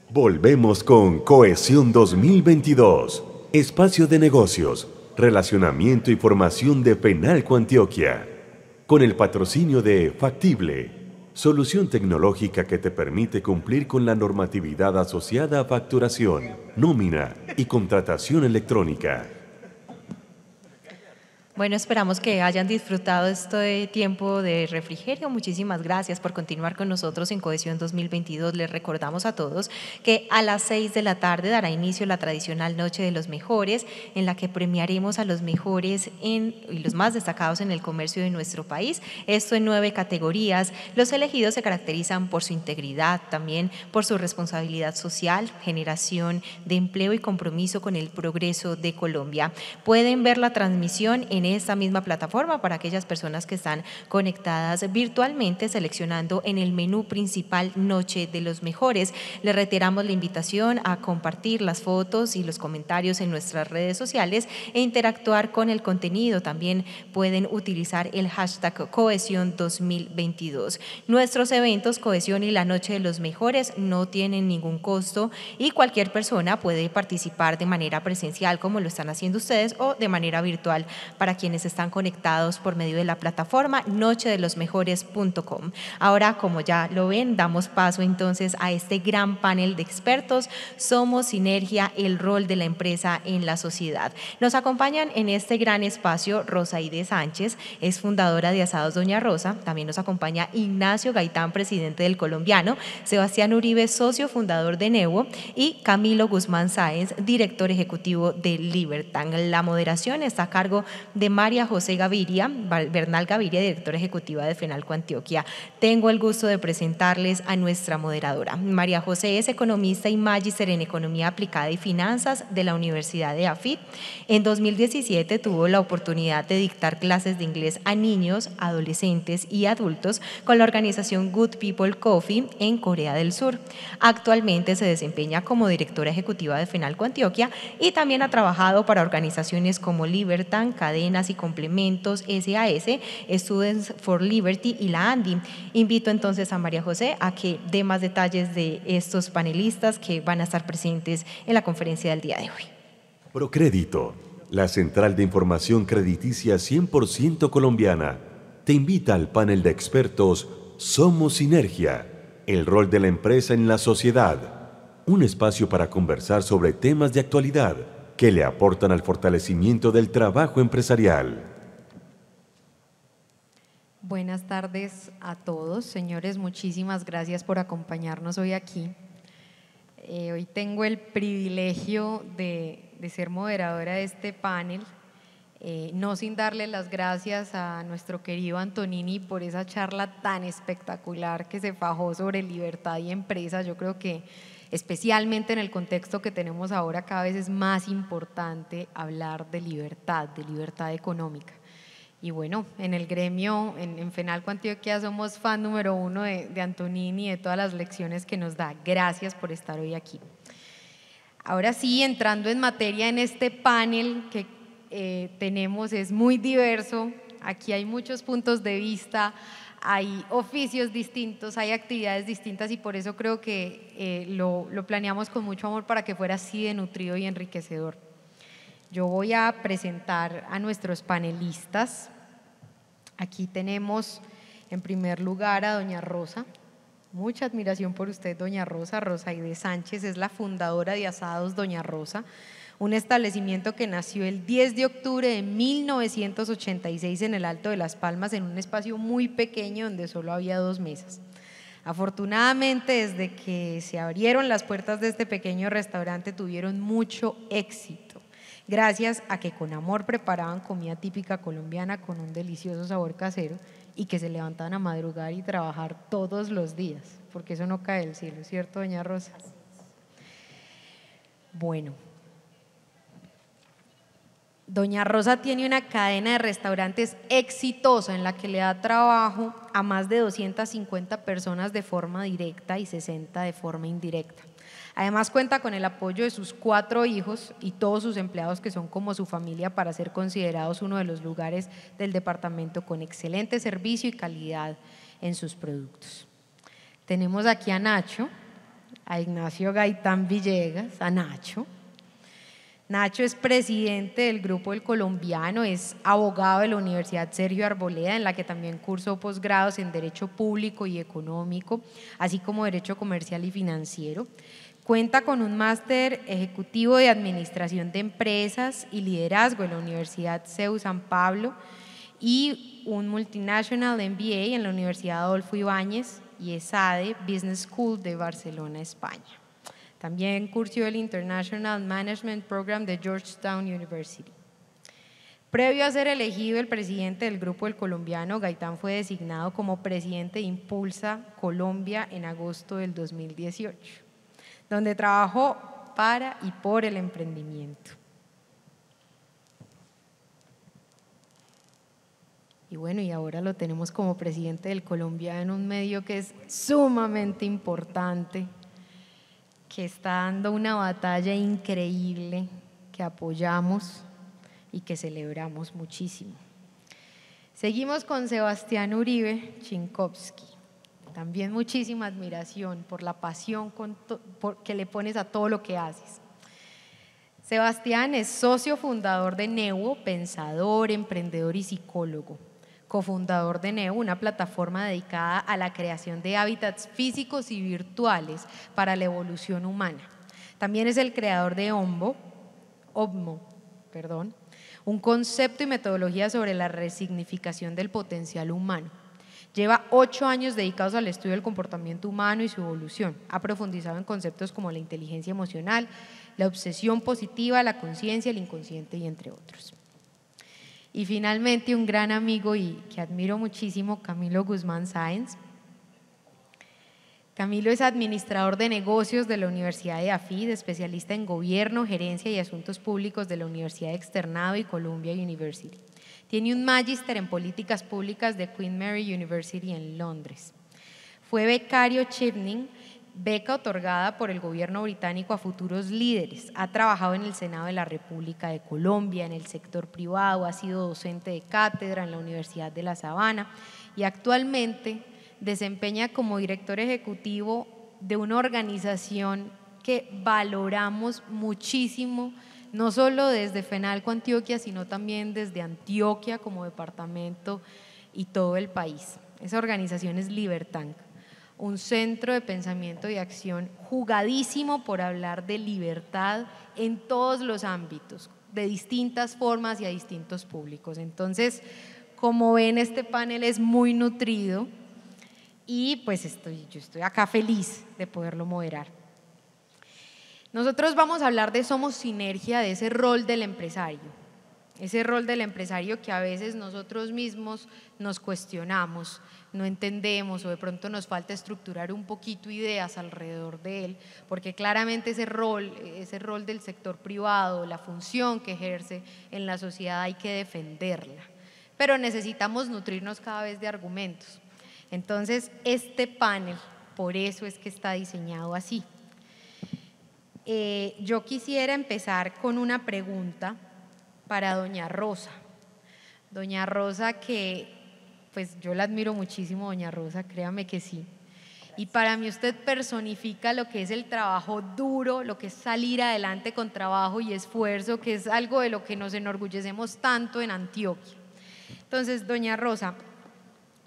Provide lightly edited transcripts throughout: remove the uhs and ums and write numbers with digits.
Volvemos con Cohesión 2022, espacio de negocios, relacionamiento y formación de Fenalco Antioquia, con el patrocinio de Factible, solución tecnológica que te permite cumplir con la normatividad asociada a facturación, nómina y contratación electrónica. Bueno, esperamos que hayan disfrutado este tiempo de refrigerio. Muchísimas gracias por continuar con nosotros en Cohesión 2022. Les recordamos a todos que a las 6 de la tarde dará inicio la tradicional Noche de los Mejores, en la que premiaremos a los mejores y los más destacados en el comercio de nuestro país. Esto en 9 categorías. Los elegidos se caracterizan por su integridad, también por su responsabilidad social, generación de empleo y compromiso con el progreso de Colombia. Pueden ver la transmisión en esta misma plataforma para aquellas personas que están conectadas virtualmente, seleccionando en el menú principal Noche de los Mejores. Les reiteramos la invitación a compartir las fotos y los comentarios en nuestras redes sociales e interactuar con el contenido. También pueden utilizar el hashtag Cohesión 2022. Nuestros eventos Cohesión y la Noche de los Mejores no tienen ningún costo y cualquier persona puede participar de manera presencial, como lo están haciendo ustedes, o de manera virtual para quienes están conectados por medio de la plataforma nochedelosmejores.com. Ahora, como ya lo ven, damos paso entonces a este gran panel de expertos. Somos Sinergia, el rol de la empresa en la sociedad. Nos acompañan en este gran espacio Rosaide Sánchez, es fundadora de Asados Doña Rosa. También nos acompaña Ignacio Gaitán, presidente del Colombiano, Sebastián Uribe, socio fundador de Newo, y Camilo Guzmán Sáenz, director ejecutivo de Libertan. La moderación está a cargo de María José Gaviria, Bernal Gaviria, directora ejecutiva de Fenalco Antioquia. Tengo el gusto de presentarles a nuestra moderadora. María José es economista y magíster en Economía Aplicada y Finanzas de la Universidad de AFIT. En 2017 tuvo la oportunidad de dictar clases de inglés a niños, adolescentes y adultos con la organización Good People Coffee en Corea del Sur. Actualmente se desempeña como directora ejecutiva de Fenalco Antioquia y también ha trabajado para organizaciones como Libertan, Cadenas y Complementos SAS, Students for Liberty y la ANDI. Invito entonces a María José a que dé más detalles de estos panelistas que van a estar presentes en la conferencia del día de hoy. Procrédito, la central de información crediticia 100% colombiana, te invita al panel de expertos Somos Sinergia, el rol de la empresa en la sociedad. Un espacio para conversar sobre temas de actualidad que le aportan al fortalecimiento del trabajo empresarial. Buenas tardes a todos. Señores, muchísimas gracias por acompañarnos hoy aquí. Hoy tengo el privilegio de ser moderadora de este panel, no sin darle las gracias a nuestro querido Antonini por esa charla tan espectacular que se fajó sobre libertad y empresa. Yo creo que especialmente en el contexto que tenemos ahora, cada vez es más importante hablar de libertad económica. Y bueno, en el gremio, en Fenalco Antioquia, somos fan número 1 de Antonini y de todas las lecciones que nos da. Gracias por estar hoy aquí. Ahora sí, entrando en materia, en este panel que tenemos es muy diverso. Aquí hay muchos puntos de vista, hay oficios distintos, hay actividades distintas y por eso creo que lo planeamos con mucho amor para que fuera así de nutrido y enriquecedor. Yo voy a presentar a nuestros panelistas. Aquí tenemos en primer lugar a doña Rosa. Mucha admiración por usted, doña Rosa. Rosaide Sánchez es la fundadora de Asados Doña Rosa, un establecimiento que nació el 10 de octubre de 1986 en el Alto de Las Palmas, en un espacio muy pequeño donde solo había 2 mesas. Afortunadamente, desde que se abrieron las puertas de este pequeño restaurante, tuvieron mucho éxito, gracias a que con amor preparaban comida típica colombiana con un delicioso sabor casero y que se levantaban a madrugar y trabajar todos los días, porque eso no cae del cielo, ¿cierto, doña Rosa? Bueno, doña Rosa tiene una cadena de restaurantes exitosa en la que le da trabajo a más de 250 personas de forma directa y 60 de forma indirecta. Además cuenta con el apoyo de sus 4 hijos y todos sus empleados que son como su familia para ser considerados uno de los lugares del departamento con excelente servicio y calidad en sus productos. Tenemos aquí a Nacho. a Ignacio Gaitán Villegas, a Nacho. Nacho es presidente del Grupo El Colombiano, es abogado de la Universidad Sergio Arboleda, en la que también cursó posgrados en Derecho Público y Económico, así como Derecho Comercial y Financiero. Cuenta con un máster ejecutivo de Administración de Empresas y Liderazgo en la Universidad CEU San Pablo y un Multinational MBA en la Universidad Adolfo Ibáñez y ESADE Business School de Barcelona, España. También cursó el International Management Program de Georgetown University. Previo a ser elegido el presidente del Grupo El Colombiano, Gaitán fue designado como presidente de Impulsa Colombia en agosto del 2018, donde trabajó para y por el emprendimiento. Y bueno, y ahora lo tenemos como presidente del Colombiano, un medio que es sumamente importante, que está dando una batalla increíble, que apoyamos y que celebramos muchísimo. Seguimos con Sebastián Uribe Chinkowski. También muchísima admiración por la pasión que le pones a todo lo que haces. Sebastián es socio fundador de Neuvo, pensador, emprendedor y psicólogo. Cofundador de Neuvo, una plataforma dedicada a la creación de hábitats físicos y virtuales para la evolución humana. También es el creador de OMO, un concepto y metodología sobre la resignificación del potencial humano. Lleva 8 años dedicados al estudio del comportamiento humano y su evolución. Ha profundizado en conceptos como la inteligencia emocional, la obsesión positiva, la conciencia, el inconsciente y entre otros. Y finalmente un gran amigo y que admiro muchísimo, Camilo Guzmán Sáenz. Camilo es administrador de negocios de la Universidad de AFID, especialista en gobierno, gerencia y asuntos públicos de la Universidad Externado y Columbia University. Tiene un magíster en políticas públicas de Queen Mary University en Londres. Fue becario Chevening, beca otorgada por el gobierno británico a futuros líderes. Ha trabajado en el Senado de la República de Colombia, en el sector privado, ha sido docente de cátedra en la Universidad de La Sabana y actualmente desempeña como director ejecutivo de una organización que valoramos muchísimo, no solo desde FENALCO Antioquia, sino también desde Antioquia como departamento y todo el país. Esa organización es Libertank, un centro de pensamiento y acción jugadísimo por hablar de libertad en todos los ámbitos, de distintas formas y a distintos públicos. Entonces, como ven, este panel es muy nutrido y pues yo estoy acá feliz de poderlo moderar. Nosotros vamos a hablar de Somos Sinergia, de ese rol del empresario. Ese rol del empresario que a veces nosotros mismos nos cuestionamos, no entendemos o de pronto nos falta estructurar un poquito ideas alrededor de él, porque claramente ese rol del sector privado, la función que ejerce en la sociedad hay que defenderla, pero necesitamos nutrirnos cada vez de argumentos. Entonces este panel, por eso es que está diseñado así. Yo quisiera empezar con una pregunta para doña Rosa. Doña Rosa, que pues yo la admiro muchísimo, doña Rosa, créame que sí. Y para mí usted personifica lo que es el trabajo duro, lo que es salir adelante con trabajo y esfuerzo, que es algo de lo que nos enorgullecemos tanto en Antioquia. Entonces, doña Rosa,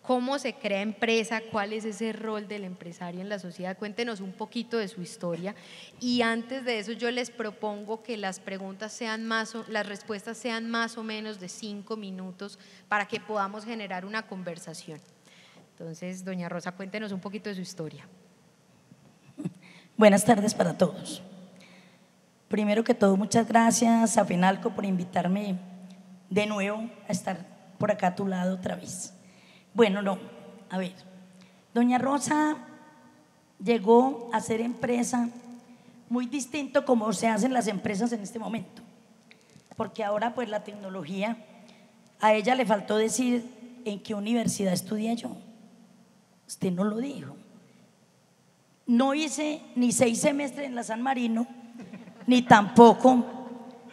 ¿cómo se crea empresa? ¿Cuál es ese rol del empresario en la sociedad? Cuéntenos un poquito de su historia y antes de eso yo les propongo que las respuestas sean más o menos de 5 minutos para que podamos generar una conversación. Entonces, doña Rosa, cuéntenos un poquito de su historia. Buenas tardes para todos. Primero que todo, muchas gracias a FENALCO por invitarme de nuevo a estar por acá a tu lado otra vez. Bueno, a ver, doña Rosa llegó a ser empresa muy distinto como se hacen las empresas en este momento, porque ahora pues la tecnología, a ella le faltó decir en qué universidad estudié yo. Usted no lo dijo. No hice ni 6 semestres en la San Marino, ni tampoco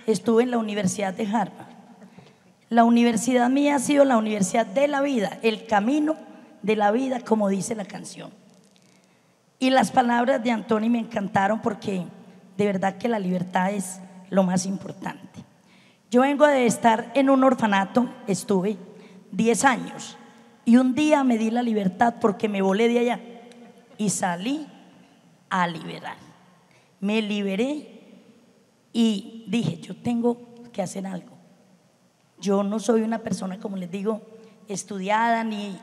estuve en la Universidad de Harvard. La universidad mía ha sido la universidad de la vida, el camino de la vida, como dice la canción. Y las palabras de Antoni me encantaron porque de verdad que la libertad es lo más importante. Yo vengo de estar en un orfanato, estuve 10 años y un día me di la libertad porque me volé de allá y salí a liberar. Me liberé y dije, yo tengo que hacer algo. Yo no soy una persona, como les digo, estudiada ni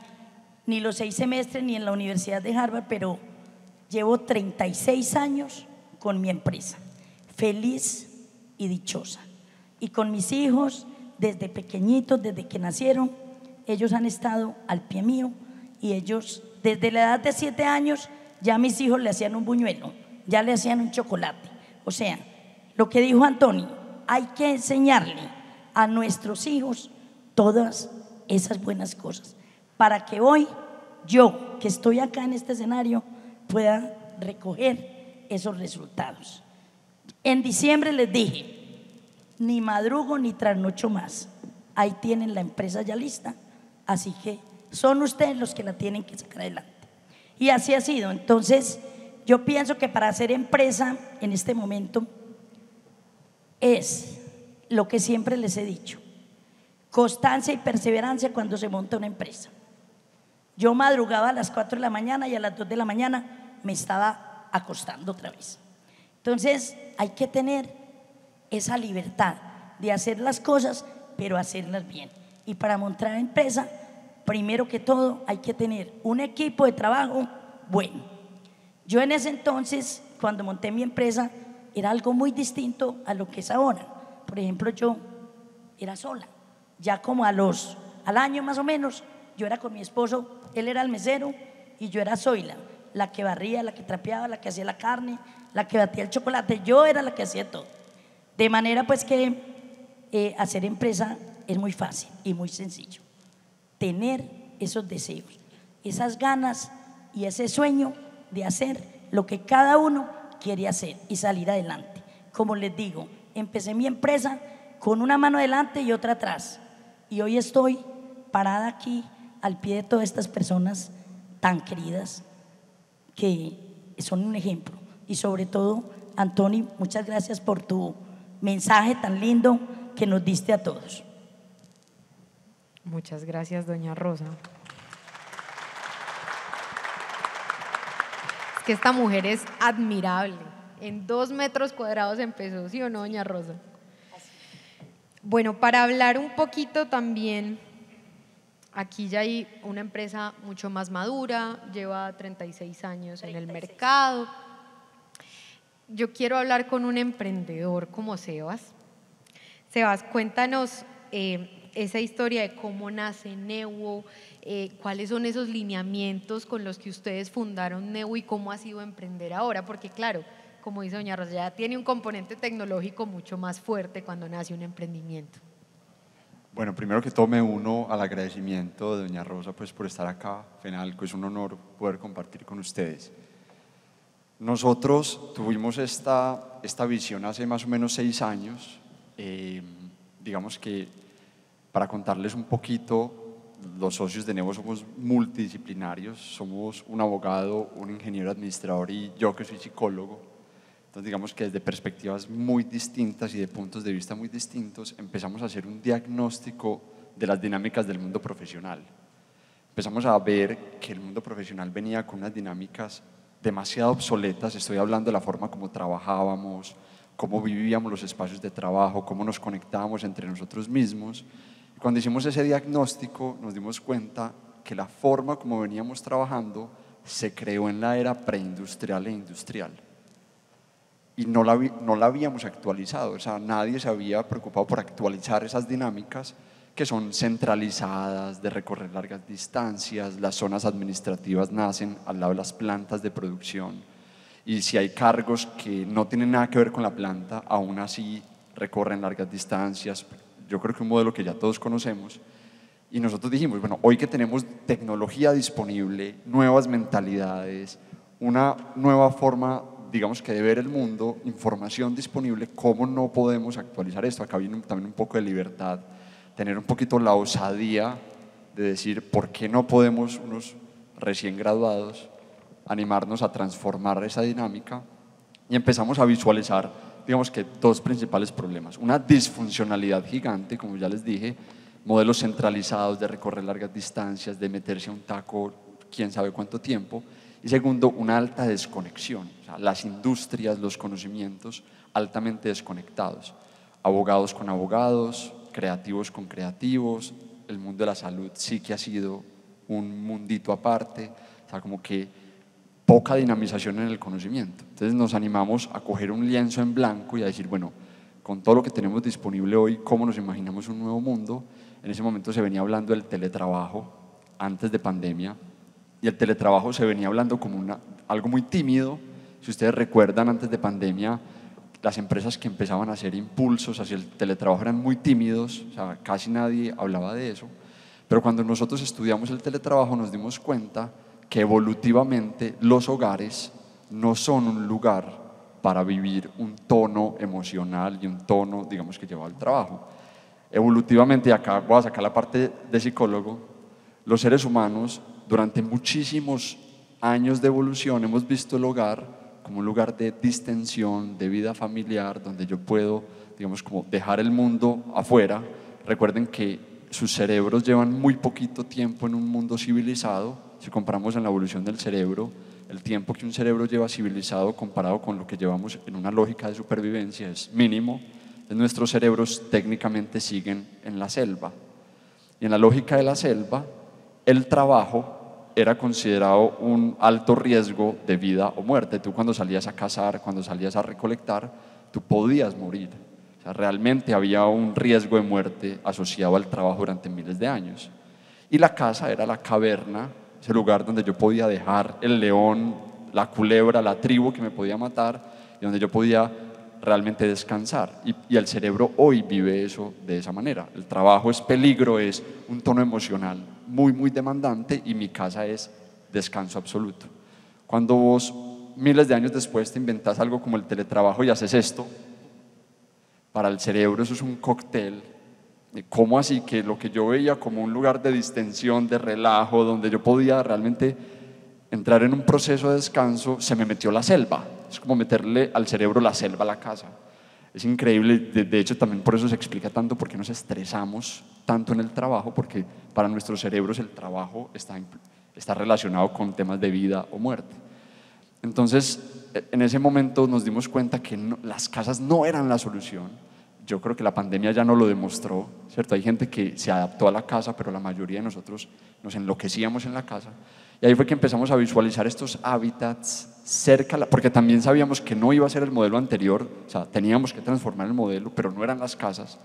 los 6 semestres ni en la Universidad de Harvard, pero llevo 36 años con mi empresa, feliz y dichosa. Y con mis hijos, desde pequeñitos, desde que nacieron, ellos han estado al pie mío y ellos, desde la edad de 7 años, ya mis hijos le hacían un buñuelo, ya le hacían un chocolate. O sea, lo que dijo Antoni, hay que enseñarle a nuestros hijos todas esas buenas cosas para que hoy yo, que estoy acá en este escenario, pueda recoger esos resultados. En diciembre les dije, ni madrugo ni trasnocho más. Ahí tienen la empresa ya lista, así que son ustedes los que la tienen que sacar adelante. Y así ha sido. Entonces, yo pienso que para hacer empresa en este momento es lo que siempre les he dicho: constancia y perseverancia cuando se monta una empresa. Yo madrugaba a las 4 de la mañana y a las 2 de la mañana me estaba acostando otra vez. Entonces, hay que tener esa libertad de hacer las cosas, pero hacerlas bien. Y para montar empresa, primero que todo, hay que tener un equipo de trabajo bueno. Yo en ese entonces, cuando monté mi empresa, era algo muy distinto a lo que es ahora. Por ejemplo, yo era sola. Ya como al año más o menos, yo era con mi esposo, él era el mesero y yo era Zoila, la que barría, la que trapeaba, la que hacía la carne, la que batía el chocolate. Yo era la que hacía todo. De manera pues que hacer empresa es muy fácil y muy sencillo. Tener esos deseos, esas ganas y ese sueño de hacer lo que cada uno quiere hacer y salir adelante. Como les digo, empecé mi empresa con una mano adelante y otra atrás, y hoy estoy parada aquí al pie de todas estas personas tan queridas que son un ejemplo. Y sobre todo, Antoni, muchas gracias por tu mensaje tan lindo que nos diste a todos. Muchas gracias, doña Rosa. Es que esta mujer es admirable. En 2 metros cuadrados empezó, ¿sí o no, doña Rosa? Bueno, para hablar un poquito también, aquí ya hay una empresa mucho más madura, lleva 36 años en el mercado. Yo quiero hablar con un emprendedor como Sebas. Sebas, cuéntanos esa historia de cómo nace Newo, cuáles son esos lineamientos con los que ustedes fundaron Newo y cómo ha sido emprender ahora, porque claro, como dice doña Rosa, ya tiene un componente tecnológico mucho más fuerte cuando nace un emprendimiento. Bueno, primero que todo me uno al agradecimiento de doña Rosa pues, por estar acá. FENALCO, es un honor poder compartir con ustedes. Nosotros tuvimos esta visión hace más o menos 6 años. Digamos que para contarles un poquito, los socios de Newo somos multidisciplinarios, somos un abogado, un ingeniero administrador y yo que soy psicólogo. Entonces digamos que desde perspectivas muy distintas y de puntos de vista muy distintos empezamos a hacer un diagnóstico de las dinámicas del mundo profesional. Empezamos a ver que el mundo profesional venía con unas dinámicas demasiado obsoletas. Estoy hablando de la forma como trabajábamos, cómo vivíamos los espacios de trabajo, cómo nos conectábamos entre nosotros mismos. Y cuando hicimos ese diagnóstico nos dimos cuenta que la forma como veníamos trabajando se creó en la era preindustrial e industrial. Y no la habíamos actualizado, o sea, nadie se había preocupado por actualizar esas dinámicas que son centralizadas, de recorrer largas distancias. Las zonas administrativas nacen al lado de las plantas de producción y si hay cargos que no tienen nada que ver con la planta, aún así recorren largas distancias. Yo creo que un modelo que ya todos conocemos. Y nosotros dijimos, bueno, hoy que tenemos tecnología disponible, nuevas mentalidades, una nueva forma, digamos que de ver el mundo, información disponible, ¿cómo no podemos actualizar esto? Acá viene también un poco de libertad, tener un poquito la osadía de decir, ¿por qué no podemos unos recién graduados animarnos a transformar esa dinámica y empezamos a visualizar, digamos que dos principales problemas. Una disfuncionalidad gigante, como ya les dije, modelos centralizados de recorrer largas distancias, de meterse a un taco quién sabe cuánto tiempo. Y segundo, una alta desconexión, o sea, las industrias, los conocimientos altamente desconectados. Abogados con abogados, creativos con creativos, el mundo de la salud sí que ha sido un mundito aparte, o sea, como que poca dinamización en el conocimiento. Entonces nos animamos a coger un lienzo en blanco y a decir, bueno, con todo lo que tenemos disponible hoy, ¿cómo nos imaginamos un nuevo mundo? En ese momento se venía hablando del teletrabajo antes de pandemia, y el teletrabajo se venía hablando como algo muy tímido. Si ustedes recuerdan, antes de pandemia, las empresas que empezaban a hacer impulsos hacia el teletrabajo eran muy tímidos, o sea, casi nadie hablaba de eso. Pero cuando nosotros estudiamos el teletrabajo nos dimos cuenta que evolutivamente los hogares no son un lugar para vivir un tono emocional y un tono, digamos, que lleva al trabajo. Evolutivamente, y acá voy a sacar la parte de psicólogo, los seres humanos durante muchísimos años de evolución hemos visto el hogar como un lugar de distensión, de vida familiar, donde yo puedo, digamos, como dejar el mundo afuera. Recuerden que sus cerebros llevan muy poquito tiempo en un mundo civilizado. Si comparamos en la evolución del cerebro, el tiempo que un cerebro lleva civilizado comparado con lo que llevamos en una lógica de supervivencia es mínimo. Nuestros cerebros técnicamente siguen en la selva. Y en la lógica de la selva, el trabajo era considerado un alto riesgo de vida o muerte. Tú cuando salías a cazar, cuando salías a recolectar, tú podías morir. O sea, realmente había un riesgo de muerte asociado al trabajo durante miles de años. Y la casa era la caverna, ese lugar donde yo podía dejar el león, la culebra, la tribu que me podía matar, y donde yo podía realmente descansar. Y el cerebro hoy vive eso de esa manera. El trabajo es peligro, es un tono emocional muy, muy demandante, y mi casa es descanso absoluto. Cuando vos, miles de años después, te inventas algo como el teletrabajo y haces esto, para el cerebro eso es un cóctel. ¿Cómo así? Que lo que yo veía como un lugar de distensión, de relajo, donde yo podía realmente entrar en un proceso de descanso, se me metió la selva. Es como meterle al cerebro la selva a la casa. Es increíble, de hecho también por eso se explica tanto por qué nos estresamos tanto en el trabajo, porque para nuestros cerebros el trabajo está relacionado con temas de vida o muerte. Entonces, en ese momento nos dimos cuenta que las casas no eran la solución. Yo creo que la pandemia ya nos lo demostró, ¿cierto? Hay gente que se adaptó a la casa, pero la mayoría de nosotros nos enloquecíamos en la casa. Y ahí fue que empezamos a visualizar estos hábitats cerca, porque también sabíamos que no iba a ser el modelo anterior, o sea, teníamos que transformar el modelo, pero no eran las casas.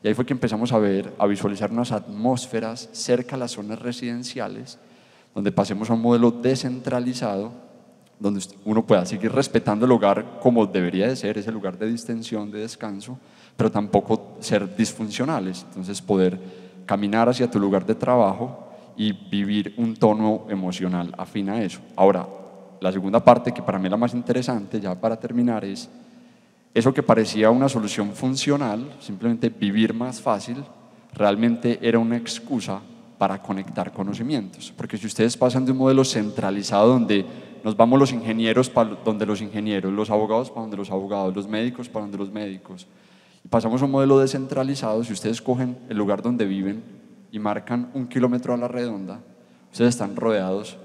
Y ahí fue que empezamos a visualizar unas atmósferas cerca a las zonas residenciales, donde pasemos a un modelo descentralizado, donde uno pueda seguir respetando el hogar como debería de ser, ese lugar de distensión, de descanso, pero tampoco ser disfuncionales. Entonces poder caminar hacia tu lugar de trabajo y vivir un tono emocional afín a eso. Ahora, la segunda parte, que para mí es la más interesante, ya para terminar, es eso que parecía una solución funcional, simplemente vivir más fácil, realmente era una excusa para conectar conocimientos. Porque si ustedes pasan de un modelo centralizado donde nos vamos los ingenieros para donde los ingenieros, los abogados para donde los abogados, los médicos para donde los médicos, y pasamos a un modelo descentralizado, si ustedes cogen el lugar donde viven y marcan 1 kilómetro a la redonda, ustedes están rodeados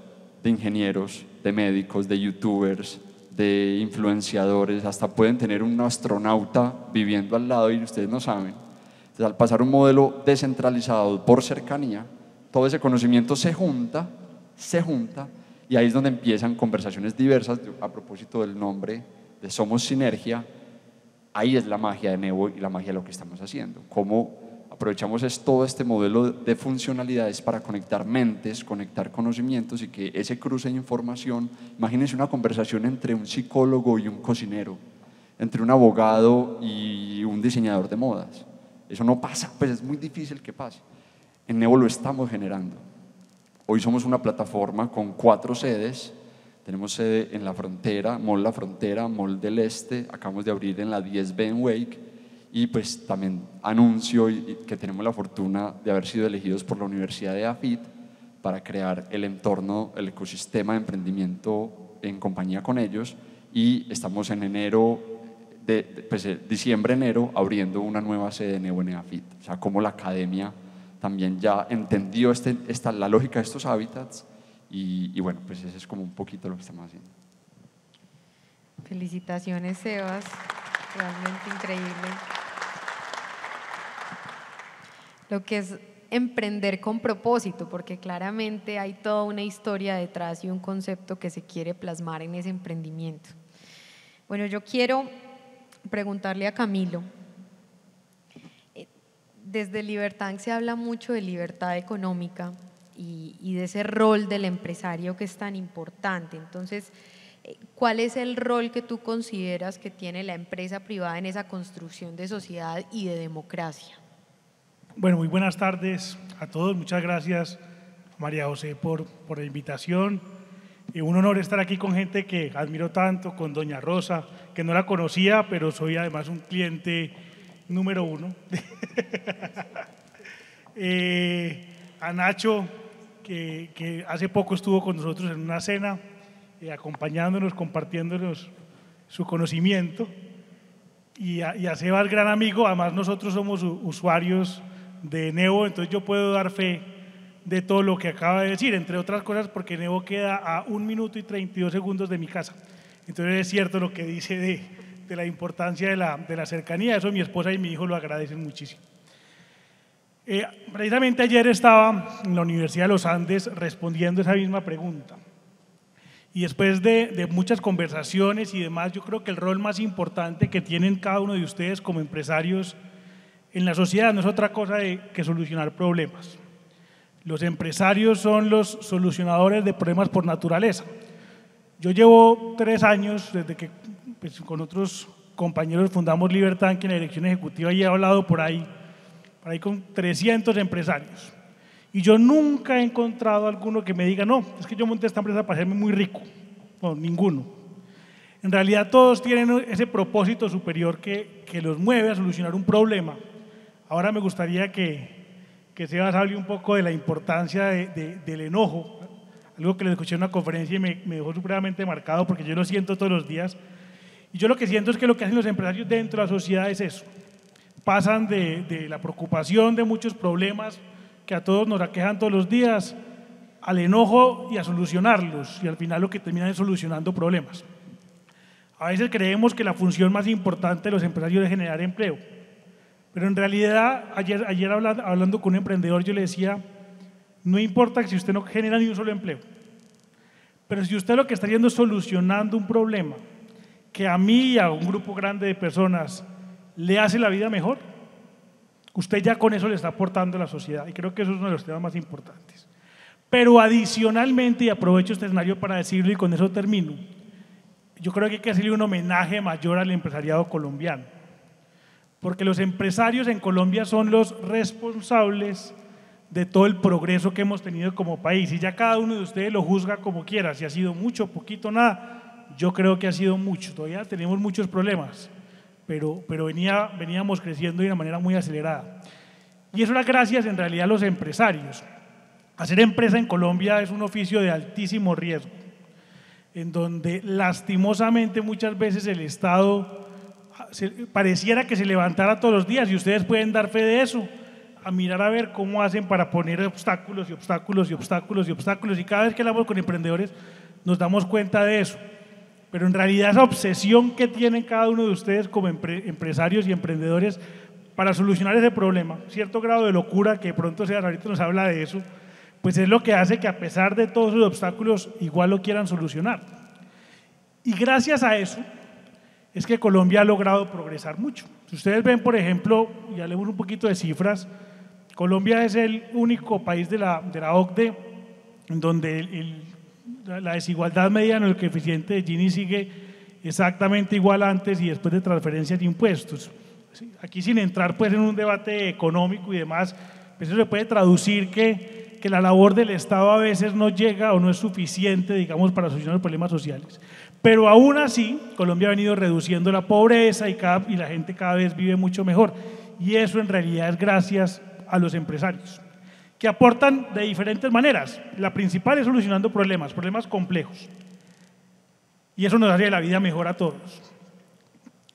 de ingenieros, de médicos, de youtubers, de influenciadores, hasta pueden tener un astronauta viviendo al lado y ustedes no saben. Entonces, al pasar un modelo descentralizado por cercanía, todo ese conocimiento se junta, y ahí es donde empiezan conversaciones diversas. A propósito del nombre de Somos Sinergia, ahí es la magia de Nevo y la magia de lo que estamos haciendo. Cómo aprovechamos todo este modelo de funcionalidades para conectar mentes, conectar conocimientos, y que ese cruce de información, imagínense una conversación entre un psicólogo y un cocinero, entre un abogado y un diseñador de modas. Eso no pasa, pues es muy difícil que pase. En Nevo lo estamos generando. Hoy somos una plataforma con 4 sedes. Tenemos sede en La Frontera, Mall La Frontera, Mall del Este, acabamos de abrir en la 10B en Wake, y pues también anuncio que tenemos la fortuna de haber sido elegidos por la Universidad de AFIT para crear el entorno, el ecosistema de emprendimiento en compañía con ellos, y estamos en diciembre, enero, abriendo una nueva sede de Nevo en EAFIT. O sea, como la academia también ya entendió la lógica de estos hábitats y bueno, pues ese es como un poquito lo que estamos haciendo. Felicitaciones, Sebas, realmente increíble. Lo que es emprender con propósito, porque claramente hay toda una historia detrás y un concepto que se quiere plasmar en ese emprendimiento. Bueno, yo quiero preguntarle a Camilo, desde Libertank se habla mucho de libertad económica y de ese rol del empresario que es tan importante. Entonces, ¿cuál es el rol que tú consideras que tiene la empresa privada en esa construcción de sociedad y de democracia? Bueno, muy buenas tardes a todos. Muchas gracias, María José, por la invitación. Un honor estar aquí con gente que admiro tanto, con doña Rosa, que no la conocía, pero soy además un cliente número 1. A Nacho, que hace poco estuvo con nosotros en una cena, acompañándonos, compartiéndonos su conocimiento. Y a Sebas, gran amigo, además nosotros somos usuarios de Nevo, entonces yo puedo dar fe de todo lo que acaba de decir, entre otras cosas porque Nevo queda a 1 minuto y 32 segundos de mi casa. Entonces es cierto lo que dice de la importancia de la cercanía, eso mi esposa y mi hijo lo agradecen muchísimo. Precisamente ayer estaba en la Universidad de los Andes respondiendo esa misma pregunta. Y después de muchas conversaciones y demás, yo creo que el rol más importante que tienen cada uno de ustedes como empresarios en la sociedad no es otra cosa que solucionar problemas. Los empresarios son los solucionadores de problemas por naturaleza. Yo llevo 3 años desde que pues, con otros compañeros fundamos Libertank en la dirección ejecutiva y he hablado por ahí con 300 empresarios. Y yo nunca he encontrado alguno que me diga, no, es que yo monté esta empresa para hacerme muy rico. No, ninguno. En realidad todos tienen ese propósito superior que los mueve a solucionar un problema. Ahora me gustaría que Sebas hable un poco de la importancia del enojo, algo que le escuché en una conferencia y me dejó supremamente marcado porque yo lo siento todos los días. Y yo lo que siento es que lo que hacen los empresarios dentro de la sociedad es eso. Pasan de la preocupación de muchos problemas que a todos nos aquejan todos los días, al enojo y a solucionarlos, y al final lo que terminan es solucionando problemas. A veces creemos que la función más importante de los empresarios es generar empleo, pero en realidad ayer hablando con un emprendedor yo le decía, no importa si usted no genera ni un solo empleo, pero si usted lo que está haciendo es solucionando un problema que a mí y a un grupo grande de personas le hace la vida mejor, usted ya con eso le está aportando a la sociedad, y creo que eso es uno de los temas más importantes. Pero adicionalmente, y aprovecho este escenario para decirlo y con eso termino, yo creo que hay que hacerle un homenaje mayor al empresariado colombiano, porque los empresarios en Colombia son los responsables de todo el progreso que hemos tenido como país, y ya cada uno de ustedes lo juzga como quiera, si ha sido mucho, poquito, nada. Yo creo que ha sido mucho, todavía tenemos muchos problemas, pero veníamos creciendo de una manera muy acelerada. Y eso era gracias en realidad a los empresarios. Hacer empresa en Colombia es un oficio de altísimo riesgo, en donde lastimosamente muchas veces el Estado pareciera que se levantara todos los días, y ustedes pueden dar fe de eso, a mirar a ver cómo hacen para poner obstáculos y obstáculos y obstáculos y obstáculos, y cada vez que hablamos con emprendedores nos damos cuenta de eso. Pero en realidad esa obsesión que tienen cada uno de ustedes como empresarios y emprendedores para solucionar ese problema, cierto grado de locura que de pronto sea, ahorita nos habla de eso, pues es lo que hace que a pesar de todos esos obstáculos igual lo quieran solucionar. Y gracias a eso es que Colombia ha logrado progresar mucho. Si ustedes ven, por ejemplo, y hablemos un poquito de cifras, Colombia es el único país de la OCDE en donde la desigualdad media en el coeficiente de Gini sigue exactamente igual antes y después de transferencias de impuestos. Aquí sin entrar pues en un debate económico y demás, pues eso se puede traducir que la labor del Estado a veces no llega o no es suficiente, digamos, para solucionar los problemas sociales. Pero aún así, Colombia ha venido reduciendo la pobreza y la gente cada vez vive mucho mejor. Y eso en realidad es gracias a los empresarios, que aportan de diferentes maneras. La principal es solucionando problemas complejos. Y eso nos hace la vida mejor a todos.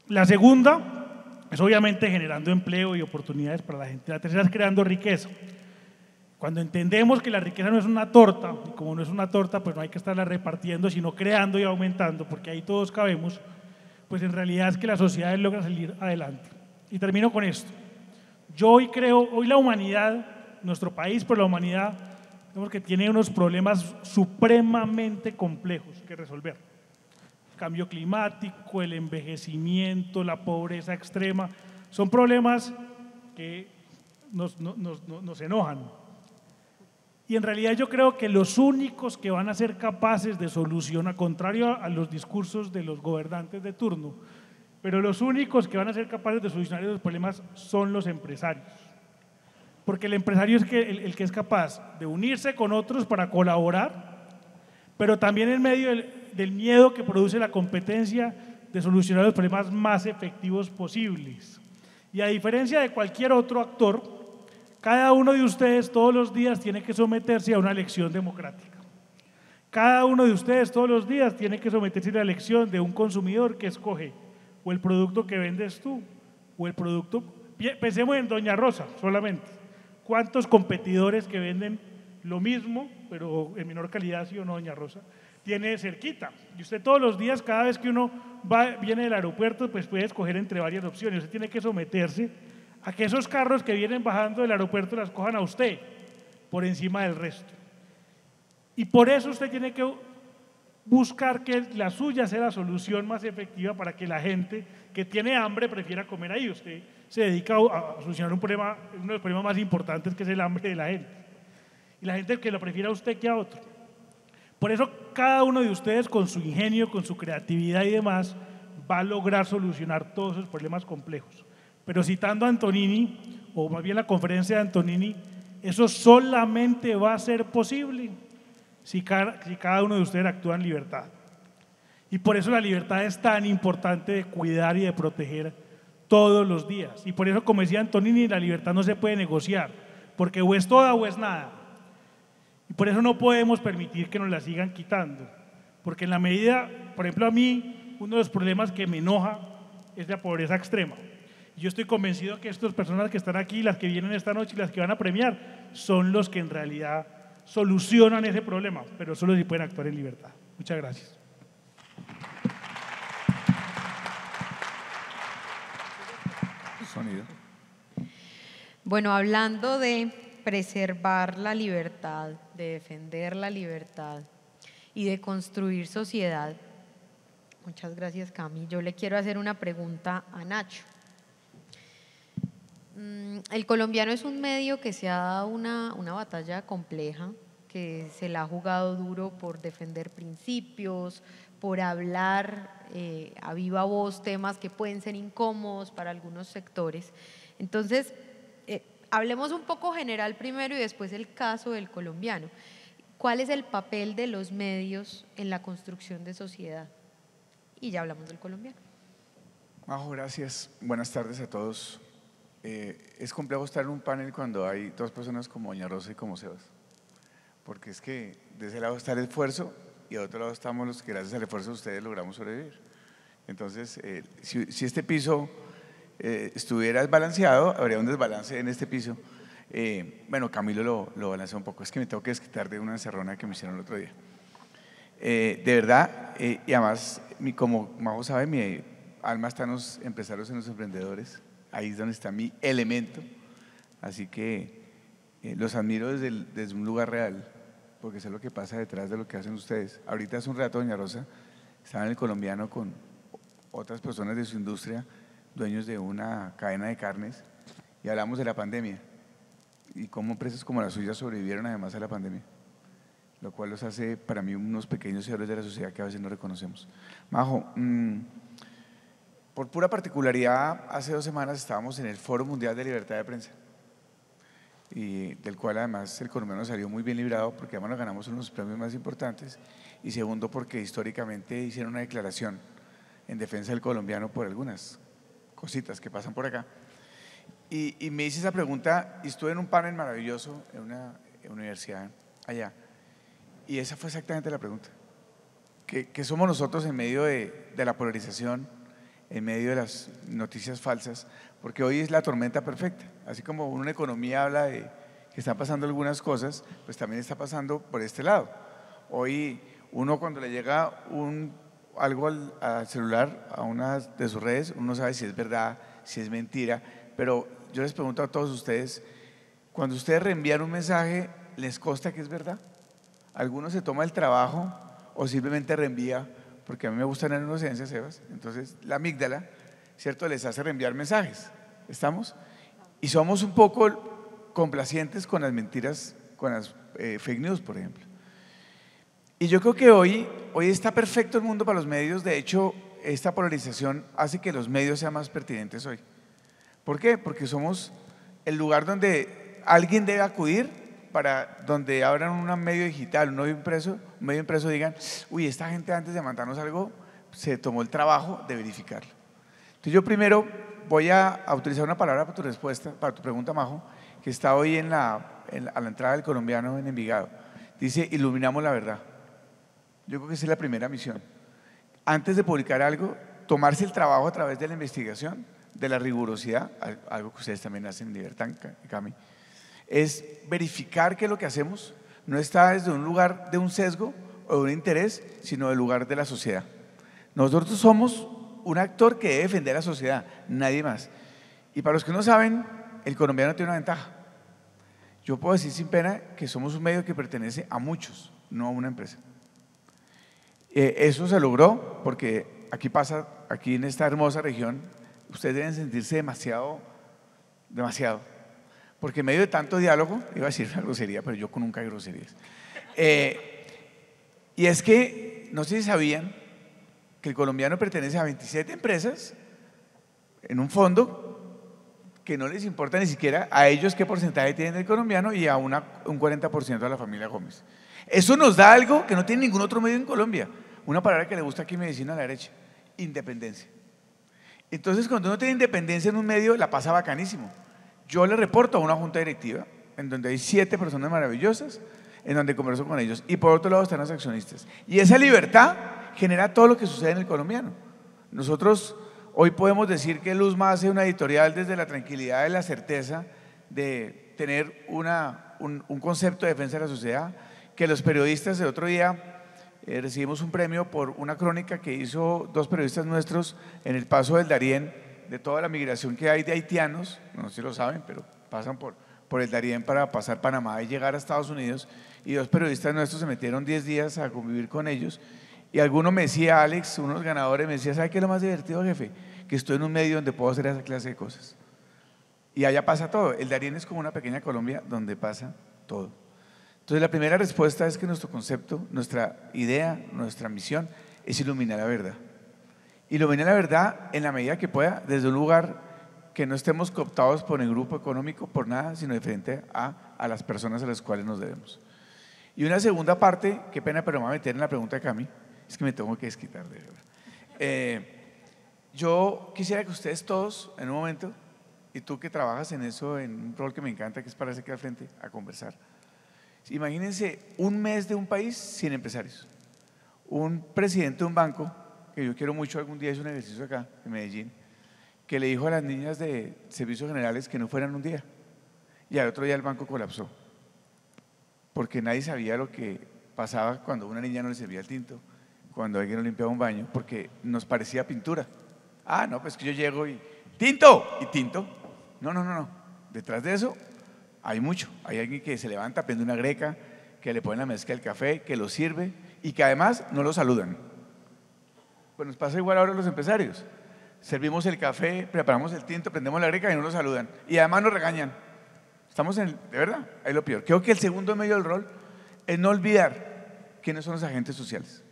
La segunda es obviamente generando empleo y oportunidades para la gente. La tercera es creando riqueza. Cuando entendemos que la riqueza no es una torta, y como no es una torta, pues no hay que estarla repartiendo, sino creando y aumentando, porque ahí todos cabemos, pues en realidad es que las sociedades logran salir adelante. Y termino con esto. Yo hoy creo, hoy la humanidad, nuestro país, pero la humanidad, vemos que tiene unos problemas supremamente complejos que resolver. El cambio climático, el envejecimiento, la pobreza extrema, son problemas que nos enojan. Y en realidad yo creo que los únicos que van a ser capaces de solucionar, contrario a los discursos de los gobernantes de turno, pero los únicos que van a ser capaces de solucionar esos problemas son los empresarios. Porque el empresario es el que es capaz de unirse con otros para colaborar, pero también en medio del miedo que produce la competencia, de solucionar los problemas más efectivos posibles. Y a diferencia de cualquier otro actor, cada uno de ustedes todos los días tiene que someterse a una elección democrática. Cada uno de ustedes todos los días tiene que someterse a la elección de un consumidor que escoge o el producto que vendes tú o el producto… Pensemos en Doña Rosa solamente. ¿Cuántos competidores que venden lo mismo, pero en menor calidad, sí o no, Doña Rosa, tiene cerquita? Y usted todos los días, cada vez que uno viene del aeropuerto, pues puede escoger entre varias opciones. Usted tiene que someterse a que esos carros que vienen bajando del aeropuerto las cojan a usted por encima del resto. Y por eso usted tiene que buscar que la suya sea la solución más efectiva para que la gente que tiene hambre prefiera comer ahí. Usted se dedica a solucionar un problema, uno de los problemas más importantes, que es el hambre de la gente. Y la gente que lo prefiera a usted que a otro. Por eso cada uno de ustedes, con su ingenio, con su creatividad y demás, va a lograr solucionar todos esos problemas complejos. Pero citando a Antonini, o más bien la conferencia de Antonini, eso solamente va a ser posible si cada uno de ustedes actúa en libertad. Y por eso la libertad es tan importante de cuidar y de proteger todos los días. Y por eso, como decía Antonini, la libertad no se puede negociar, porque o es toda o es nada. Y por eso no podemos permitir que nos la sigan quitando. Porque en la medida, por ejemplo, a mí, uno de los problemas que me enoja es la pobreza extrema. Yo estoy convencido que estas personas que están aquí, las que vienen esta noche y las que van a premiar, son los que en realidad solucionan ese problema, pero solo si pueden actuar en libertad. Muchas gracias. Sonido. Bueno, hablando de preservar la libertad, de defender la libertad y de construir sociedad, muchas gracias, Cami. Yo le quiero hacer una pregunta a Nacho. El colombiano es un medio que se ha dado una batalla compleja, que se la ha jugado duro por defender principios, por hablar a viva voz temas que pueden ser incómodos para algunos sectores. Entonces, hablemos un poco general primero y después el caso del colombiano. ¿Cuál es el papel de los medios en la construcción de sociedad? Y ya hablamos del colombiano. Majo, gracias. Buenas tardes a todos. Es complejo estar en un panel cuando hay dos personas como Doña Rosa y como Sebas, porque es que de ese lado está el esfuerzo y de otro lado estamos los que gracias al esfuerzo de ustedes logramos sobrevivir. Entonces, si este piso estuviera desbalanceado, habría un desbalance en este piso. Bueno, Camilo lo balanceó un poco, es que me tengo que desquitar de una encerrona que me hicieron el otro día. De verdad, y además, como Majo sabe, mi alma está en los empresarios y en los emprendedores. Ahí es donde está mi elemento, así que los admiro desde un lugar real, porque sé lo que pasa detrás de lo que hacen ustedes. Ahorita hace un rato, Doña Rosa estaba en el colombiano con otras personas de su industria, dueños de una cadena de carnes, y hablamos de la pandemia y cómo empresas como la suya sobrevivieron además a la pandemia, lo cual los hace para mí unos pequeños héroes de la sociedad que a veces no reconocemos. Majo, por pura particularidad, hace 2 semanas estábamos en el Foro Mundial de Libertad de Prensa, y del cual además el colombiano salió muy bien librado porque además nos ganamos uno de los premios más importantes, y segundo porque históricamente hicieron una declaración en defensa del colombiano por algunas cositas que pasan por acá. Y me hice esa pregunta y estuve en un panel maravilloso en una universidad allá. Y esa fue exactamente la pregunta. ¿Qué somos nosotros en medio de la polarización, en medio de las noticias falsas? Porque hoy es la tormenta perfecta. Así como una economía habla de que están pasando algunas cosas, pues también está pasando por este lado. Hoy uno cuando le llega algo al celular, a una de sus redes, uno no sabe si es verdad, si es mentira, pero yo les pregunto a todos ustedes, cuando ustedes reenvían un mensaje, ¿les consta que es verdad? ¿Alguno se toma el trabajo o simplemente reenvía? Porque a mí me gusta tener inocencia, Sebas, entonces la amígdala, ¿cierto?, les hace reenviar mensajes, ¿estamos? Y somos un poco complacientes con las mentiras, con las fake news, por ejemplo. Y yo creo que hoy está perfecto el mundo para los medios. De hecho, esta polarización hace que los medios sean más pertinentes hoy. ¿Por qué? Porque somos el lugar donde alguien debe acudir para donde abran un medio digital, un medio impreso digan, uy, esta gente antes de mandarnos algo se tomó el trabajo de verificarlo. Entonces yo primero voy a utilizar una palabra para tu respuesta, para tu pregunta, Majo, que está hoy a la entrada del Colombiano en Envigado. Dice, iluminamos la verdad. Yo creo que esa es la primera misión. Antes de publicar algo, tomarse el trabajo a través de la investigación, de la rigurosidad, algo que ustedes también hacen en Libertad, Cami, es verificar que lo que hacemos no está desde un lugar de un sesgo o de un interés, sino del lugar de la sociedad. Nosotros somos un actor que debe defender a la sociedad, nadie más. Y para los que no saben, el colombiano tiene una ventaja. Yo puedo decir sin pena que somos un medio que pertenece a muchos, no a una empresa. Eso se logró porque aquí en esta hermosa región, ustedes deben sentirse demasiado, porque en medio de tanto diálogo, iba a decir una grosería, pero yo nunca hay groserías. Y es que, no sé si sabían que el colombiano pertenece a 27 empresas en un fondo que no les importa ni siquiera a ellos qué porcentaje tienen el colombiano y a un 40% a la familia Gómez. Eso nos da algo que no tiene ningún otro medio en Colombia. Una palabra que le gusta aquí en Medicina a la derecha, independencia. Entonces, cuando uno tiene independencia en un medio, la pasa bacanísimo. Yo le reporto a una junta directiva en donde hay 7 personas maravillosas, en donde converso con ellos. Y por otro lado están los accionistas. Y esa libertad genera todo lo que sucede en el colombiano. Nosotros hoy podemos decir que Luzma hace una editorial desde la tranquilidad y la certeza de tener un concepto de defensa de la sociedad, que los periodistas el otro día recibimos un premio por una crónica que hizo 2 periodistas nuestros en el paso del Darién, de toda la migración que hay de haitianos, no sé si lo saben, pero pasan por el Darién para pasar Panamá y llegar a Estados Unidos, y 2 periodistas nuestros se metieron 10 días a convivir con ellos, y alguno me decía, Alex, unos ganadores, me decía, ¿sabe qué es lo más divertido, jefe? Que estoy en un medio donde puedo hacer esa clase de cosas. Y allá pasa todo. El Darién es como una pequeña Colombia donde pasa todo. Entonces la primera respuesta es que nuestro concepto, nuestra idea, nuestra misión es iluminar la verdad. Iluminar la verdad en la medida que pueda, desde un lugar que no estemos cooptados por el grupo económico, por nada, sino de frente a las personas a las cuales nos debemos. Y una segunda parte, qué pena, pero me voy a meter en la pregunta de Cami, es que me tengo que desquitar de verdad. Yo quisiera que ustedes todos, en un momento, y tú que trabajas en eso, en un rol que me encanta, que es pararse aquí al frente a conversar, imagínense un mes de un país sin empresarios. Un presidente de un banco, que yo quiero mucho, algún día hizo un ejercicio acá en Medellín, que le dijo a las niñas de servicios generales que no fueran un día, y al otro día el banco colapsó, porque nadie sabía lo que pasaba cuando una niña no le servía el tinto, cuando alguien no limpiaba un baño, porque nos parecía pintura. Ah, no, pues que yo llego y ¡tinto! Y tinto. No. Detrás de eso hay mucho. Hay alguien que se levanta, prende una greca, que le pone la mezcla del café, que lo sirve y que además no lo saludan. Pues nos pasa igual ahora a los empresarios. Servimos el café, preparamos el tinto, prendemos la greca y no lo saludan. Y además nos regañan. Estamos de verdad, ahí lo peor. Creo que el segundo medio del rol es no olvidar quiénes son los agentes sociales.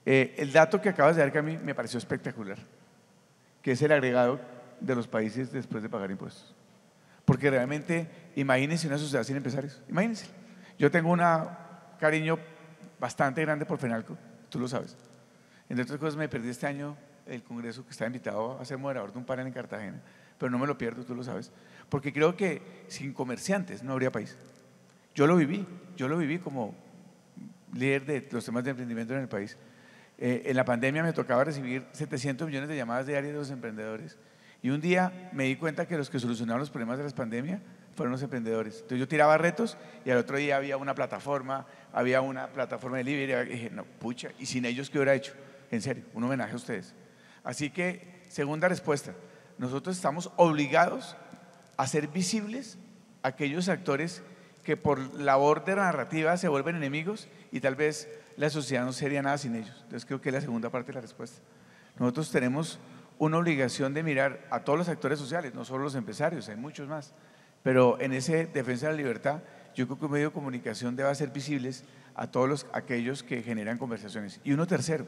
El dato que acabas de dar, que a mí me pareció espectacular, que es el agregado de los países después de pagar impuestos. Porque realmente, imagínense una sociedad sin empresarios, imagínense. Yo tengo un cariño bastante grande por Fenalco, tú lo sabes. Entre otras cosas, me perdí este año el Congreso, que está invitado a ser moderador de un panel en Cartagena, pero no me lo pierdo, tú lo sabes, porque creo que sin comerciantes no habría país. Yo lo viví como líder de los temas de emprendimiento en el país. En la pandemia me tocaba recibir 700 millones de llamadas diarias de los emprendedores, y un día me di cuenta que los que solucionaron los problemas de las pandemias fueron los emprendedores. Entonces yo tiraba retos y al otro día había una plataforma de delivery, y dije, no, pucha, ¿y sin ellos qué hubiera hecho? En serio, un homenaje a ustedes. Así que, segunda respuesta, nosotros estamos obligados a ser visibles a aquellos actores que por labor de narrativa se vuelven enemigos y tal vez la sociedad no sería nada sin ellos. Entonces creo que es la segunda parte de la respuesta. Nosotros tenemos una obligación de mirar a todos los actores sociales, no solo los empresarios, hay muchos más, pero en ese defensa de la libertad, yo creo que un medio de comunicación debe hacer visibles a todos aquellos que generan conversaciones. Y uno tercero,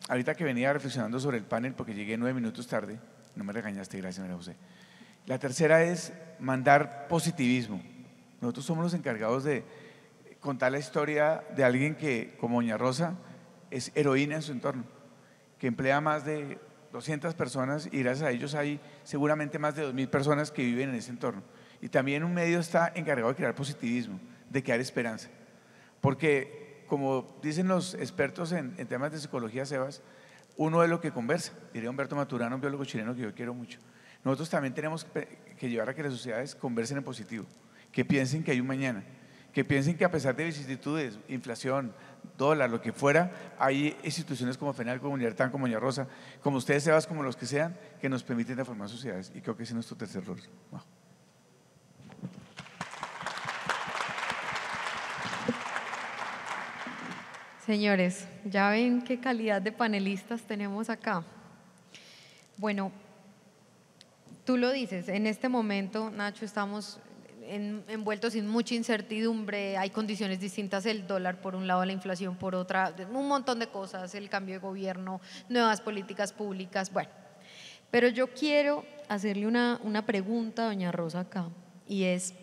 ahorita que venía reflexionando sobre el panel, porque llegué 9 minutos tarde, no me regañaste, gracias María José. La tercera es mandar positivismo. Nosotros somos los encargados de contar la historia de alguien que, como doña Rosa, es heroína en su entorno, que emplea más de 200 personas y gracias a ellos hay seguramente más de 2.000 personas que viven en ese entorno. Y también un medio está encargado de crear positivismo, de crear esperanza. Porque, como dicen los expertos en temas de psicología, Sebas, uno es lo que conversa, diría Humberto Maturana, un biólogo chileno que yo quiero mucho. Nosotros también tenemos que llevar a que las sociedades conversen en positivo, que piensen que hay un mañana, que piensen que a pesar de vicisitudes, inflación, dólar, lo que fuera, hay instituciones como FENALCO, como Libertad, como Doña Rosa, como ustedes, Sebas, como los que sean, que nos permiten formar sociedades, y creo que ese es nuestro tercer rol. Wow. Señores, ya ven qué calidad de panelistas tenemos acá. Bueno, tú lo dices, en este momento, Nacho, estamos envueltos en mucha incertidumbre, hay condiciones distintas, el dólar por un lado, la inflación por otra, un montón de cosas, el cambio de gobierno, nuevas políticas públicas, bueno. Pero yo quiero hacerle una pregunta a doña Rosa acá, y es,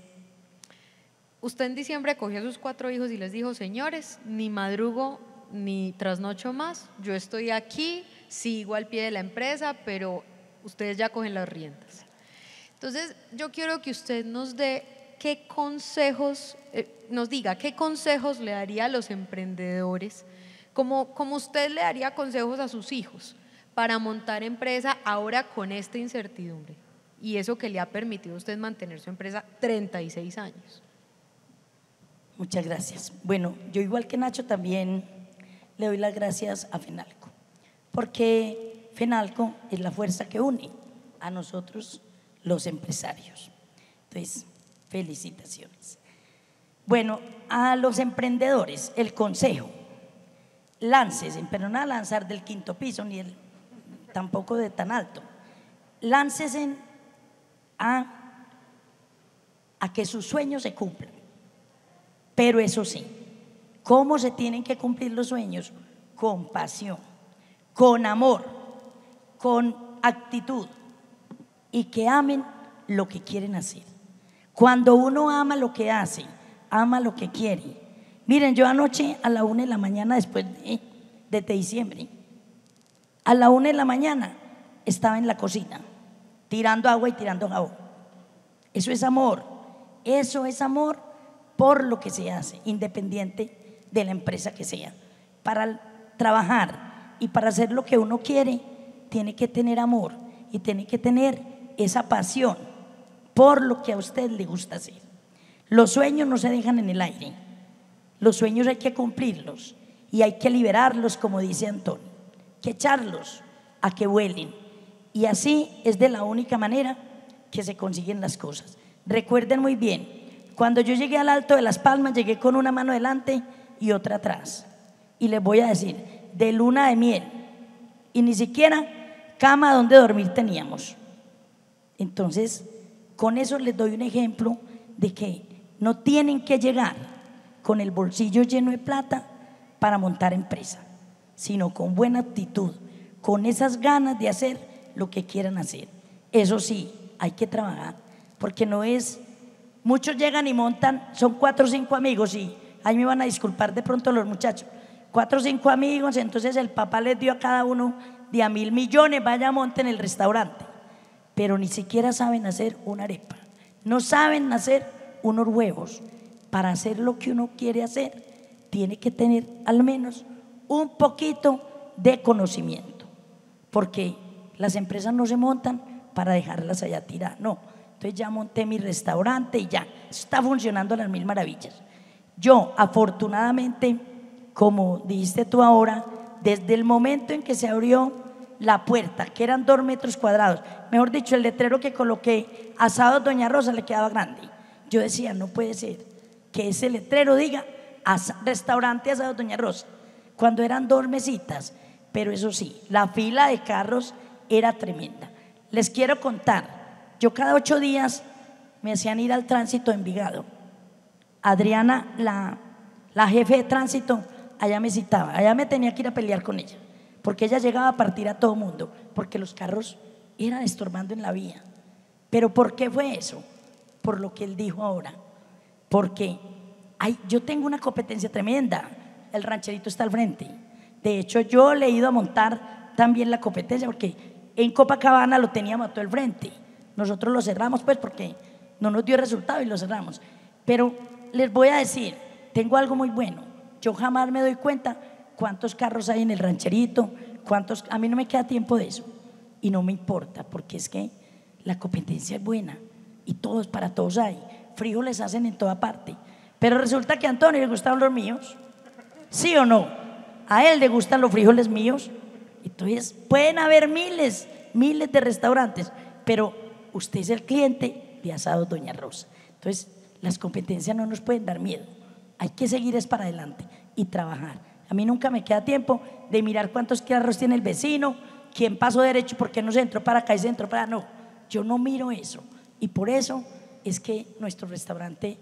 usted en diciembre cogió a sus 4 hijos y les dijo, señores, ni madrugo ni trasnocho más, yo estoy aquí, sigo al pie de la empresa, pero ustedes ya cogen las riendas. Entonces, yo quiero que usted nos dé qué consejos, nos diga qué consejos le daría a los emprendedores, como usted le daría consejos a sus hijos para montar empresa ahora con esta incertidumbre y eso que le ha permitido a usted mantener su empresa 36 años. Muchas gracias. Bueno, yo igual que Nacho también le doy las gracias a FENALCO, porque FENALCO es la fuerza que une a nosotros los empresarios. Entonces, felicitaciones. Bueno, a los emprendedores, el consejo, láncese, pero no a lanzar del 5º piso, ni tampoco de tan alto, láncese a que sus sueños se cumplan. Pero eso sí, ¿cómo se tienen que cumplir los sueños? Con pasión, con amor, con actitud, y que amen lo que quieren hacer. Cuando uno ama lo que hace, ama lo que quiere. Miren, yo anoche a la 1 de la mañana, después de diciembre, a la 1 de la mañana estaba en la cocina, tirando agua y tirando jabón. Eso es amor por lo que se hace, independiente de la empresa que sea. Para trabajar y para hacer lo que uno quiere, tiene que tener amor y tiene que tener esa pasión por lo que a usted le gusta hacer. Los sueños no se dejan en el aire, los sueños hay que cumplirlos y hay que liberarlos, como dice Antonio, que echarlos a que vuelen, y así es de la única manera que se consiguen las cosas. Recuerden muy bien, cuando yo llegué al Alto de las Palmas, llegué con una mano delante y otra atrás, y les voy a decir, de luna de miel, y ni siquiera cama donde dormir teníamos. Entonces, con eso les doy un ejemplo de que no tienen que llegar con el bolsillo lleno de plata para montar empresa, sino con buena actitud, con esas ganas de hacer lo que quieran hacer. Eso sí, hay que trabajar, porque no es, muchos llegan y montan, son 4 o 5 amigos, y ahí me van a disculpar de pronto los muchachos, 4 o 5 amigos, entonces el papá les dio a cada uno de a 1.000 millones, vaya monten el restaurante, pero ni siquiera saben hacer una arepa, no saben hacer unos huevos. Para hacer lo que uno quiere hacer, tiene que tener al menos un poquito de conocimiento, porque las empresas no se montan para dejarlas allá tiradas, no. Entonces ya monté mi restaurante y ya, está funcionando a las mil maravillas. Yo, afortunadamente, como dijiste tú ahora, desde el momento en que se abrió la puerta, que eran 2 metros cuadrados, mejor dicho, el letrero que coloqué, Asados Doña Rosa, le quedaba grande. Yo decía, no puede ser que ese letrero diga restaurante Asados Doña Rosa, cuando eran 2 mesitas, pero eso sí, la fila de carros era tremenda. Les quiero contar, yo cada 8 días me hacían ir al tránsito de Envigado. Adriana, la jefe de tránsito, allá me citaba, allá me tenía que ir a pelear con ella, porque ella llegaba a partir a todo mundo, porque los carros iban estorbando en la vía. ¿Pero por qué fue eso? Por lo que él dijo ahora, porque yo tengo una competencia tremenda, el rancherito está al frente. De hecho, yo le he ido a montar también la competencia, porque en Copacabana lo teníamos a todo el frente. Nosotros lo cerramos pues porque no nos dio resultado y lo cerramos. Pero les voy a decir, tengo algo muy bueno. Yo jamás me doy cuenta cuántos carros hay en el rancherito, a mí no me queda tiempo de eso. Y no me importa, porque es que la competencia es buena y todos, para todos hay. Frijoles hacen en toda parte. Pero resulta que a Antonio le gustaban los míos. ¿Sí o no? A él le gustan los frijoles míos. Entonces pueden haber miles de restaurantes, pero usted es el cliente de Asados Doña Rosa. Entonces las competencias no nos pueden dar miedo. Hay que seguir es para adelante y trabajar. A mí nunca me queda tiempo de mirar cuántos carros tiene el vecino, quién pasó derecho, por qué no se entró para acá y se entró para… No, yo no miro eso. Y por eso es que nuestro restaurante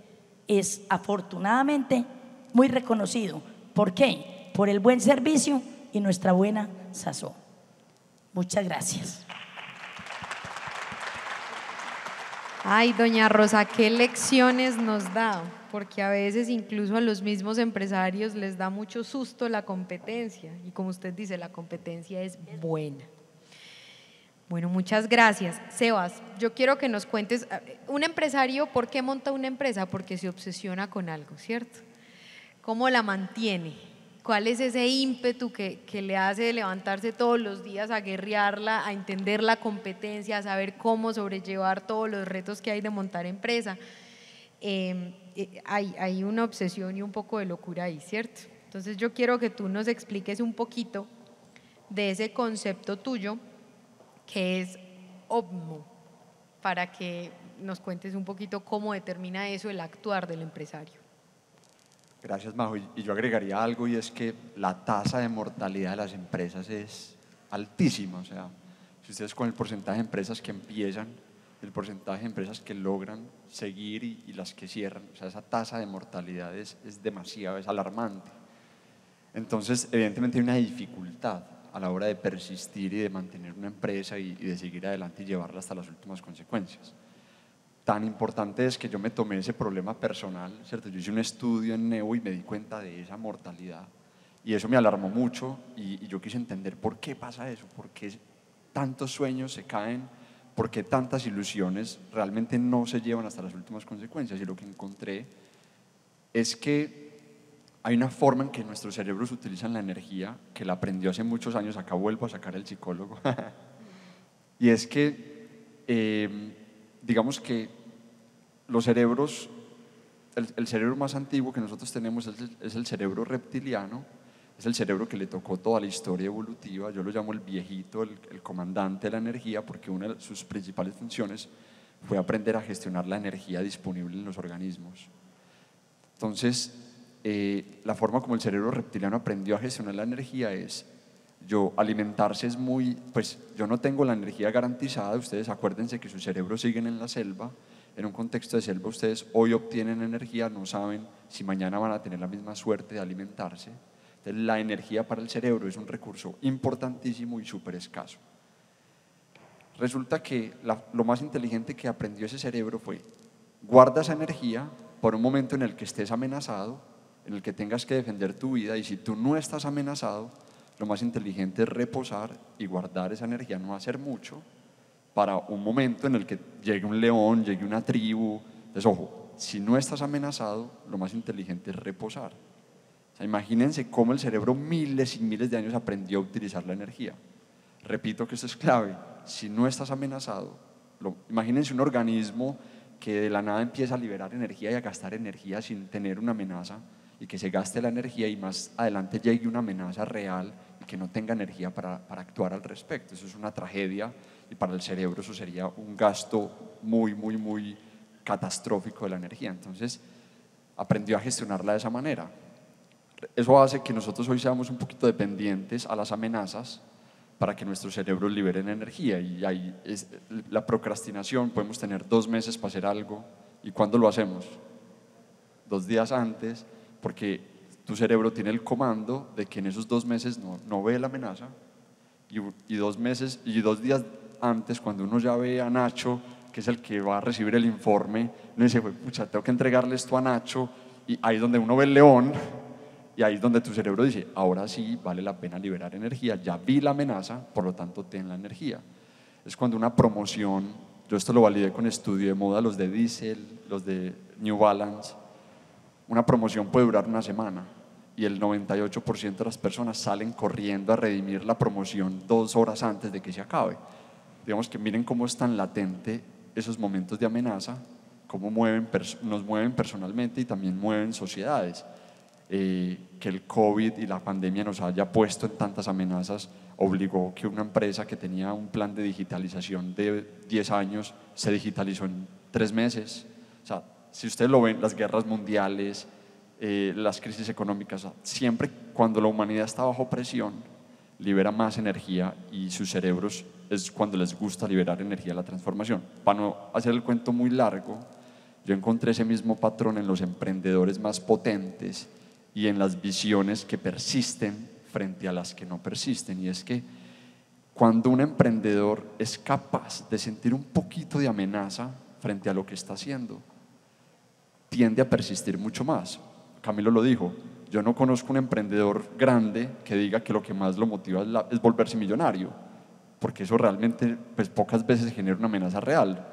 es afortunadamente muy reconocido. ¿Por qué? Por el buen servicio y nuestra buena sazón. Muchas gracias. Ay, doña Rosa, qué lecciones nos da, porque a veces incluso a los mismos empresarios les da mucho susto la competencia, y como usted dice, la competencia es buena. Bueno, muchas gracias. Sebas, yo quiero que nos cuentes, un empresario, ¿por qué monta una empresa? Porque se obsesiona con algo, ¿cierto? ¿Cómo la mantiene? ¿Cuál es ese ímpetu que le hace levantarse todos los días a guerrearla, a entender la competencia, a saber cómo sobrellevar todos los retos que hay de montar empresa? Hay una obsesión y un poco de locura ahí, ¿cierto? Entonces yo quiero que tú nos expliques un poquito de ese concepto tuyo que es OPMO, para que nos cuentes un poquito cómo determina eso el actuar del empresario. Gracias, Majo. Y yo agregaría algo, y es que la tasa de mortalidad de las empresas es altísima. O sea, si ustedes con el porcentaje de empresas que empiezan, el porcentaje de empresas que logran seguir y las que cierran, o sea, esa tasa de mortalidad es demasiado, es alarmante. Entonces, evidentemente hay una dificultad a la hora de persistir y de mantener una empresa y de seguir adelante y llevarla hasta las últimas consecuencias. Tan importante es que yo me tomé ese problema personal, ¿cierto? Yo hice un estudio en Neo y me di cuenta de esa mortalidad y eso me alarmó mucho y yo quise entender por qué pasa eso, por qué tantos sueños se caen, por qué tantas ilusiones realmente no se llevan hasta las últimas consecuencias. Y lo que encontré es que hay una forma en que nuestros cerebros utilizan la energía, que la aprendió hace muchos años, acá vuelvo a sacar el psicólogo, y es que digamos que los cerebros, el cerebro más antiguo que nosotros tenemos es el cerebro reptiliano, es el cerebro que le tocó toda la historia evolutiva. Yo lo llamo el viejito, el comandante de la energía, porque una de sus principales funciones fue aprender a gestionar la energía disponible en los organismos. Entonces, la forma como el cerebro reptiliano aprendió a gestionar la energía es… alimentarse es muy… pues yo no tengo la energía garantizada. Ustedes acuérdense que sus cerebros siguen en la selva, en un contexto de selva ustedes hoy obtienen energía, no saben si mañana van a tener la misma suerte de alimentarse. Entonces la energía para el cerebro es un recurso importantísimo y súper escaso. Resulta que lo más inteligente que aprendió ese cerebro fue: guarda esa energía por un momento en el que estés amenazado en el que tengas que defender tu vida, y si tú no estás amenazado, lo más inteligente es reposar y guardar esa energía, no hacer mucho, para un momento en el que llegue un león, llegue una tribu. Entonces, ojo, si no estás amenazado, lo más inteligente es reposar. O sea, imagínense cómo el cerebro miles y miles de años aprendió a utilizar la energía. Repito que esto es clave, si no estás amenazado, imagínense un organismo que de la nada empieza a liberar energía y a gastar energía sin tener una amenaza, y que se gaste la energía y más adelante llegue una amenaza real y que no tenga energía para actuar al respecto. Eso es una tragedia, y para el cerebro eso sería un gasto muy, muy, muy catastrófico de la energía. Entonces aprendió a gestionarla de esa manera. Eso hace que nosotros hoy seamos un poquito dependientes a las amenazas para que nuestros cerebros liberen energía, y ahí es la procrastinación. Podemos tener 2 meses para hacer algo, ¿y cuándo lo hacemos? 2 días antes, porque tu cerebro tiene el comando de que en esos 2 meses no ve la amenaza, y 2 meses y 2 días antes, cuando uno ya ve a Nacho, que es el que va a recibir el informe, uno dice, pucha, tengo que entregarle esto a Nacho, y ahí es donde uno ve el león. Y ahí es donde tu cerebro dice, ahora sí vale la pena liberar energía, ya vi la amenaza, por lo tanto ten la energía. Es cuando una promoción, yo esto lo validé con estudio de moda, los de Diesel, los de New Balance, una promoción puede durar una semana y el 98% de las personas salen corriendo a redimir la promoción 2 horas antes de que se acabe. Digamos que miren cómo es tan latente esos momentos de amenaza, cómo nos mueven personalmente y también mueven sociedades. Que el COVID y la pandemia nos haya puesto en tantas amenazas obligó que una empresa que tenía un plan de digitalización de 10 años se digitalizó en 3 meses. O sea, si ustedes lo ven, las guerras mundiales, las crisis económicas, siempre cuando la humanidad está bajo presión, libera más energía, y sus cerebros es cuando les gusta liberar energía, la transformación. Para no hacer el cuento muy largo, yo encontré ese mismo patrón en los emprendedores más potentes y en las visiones que persisten frente a las que no persisten. Y es que cuando un emprendedor es capaz de sentir un poquito de amenaza frente a lo que está haciendo, tiende a persistir mucho más. Camilo lo dijo, yo no conozco un emprendedor grande que diga que lo que más lo motiva es volverse millonario, porque eso realmente pues pocas veces genera una amenaza real.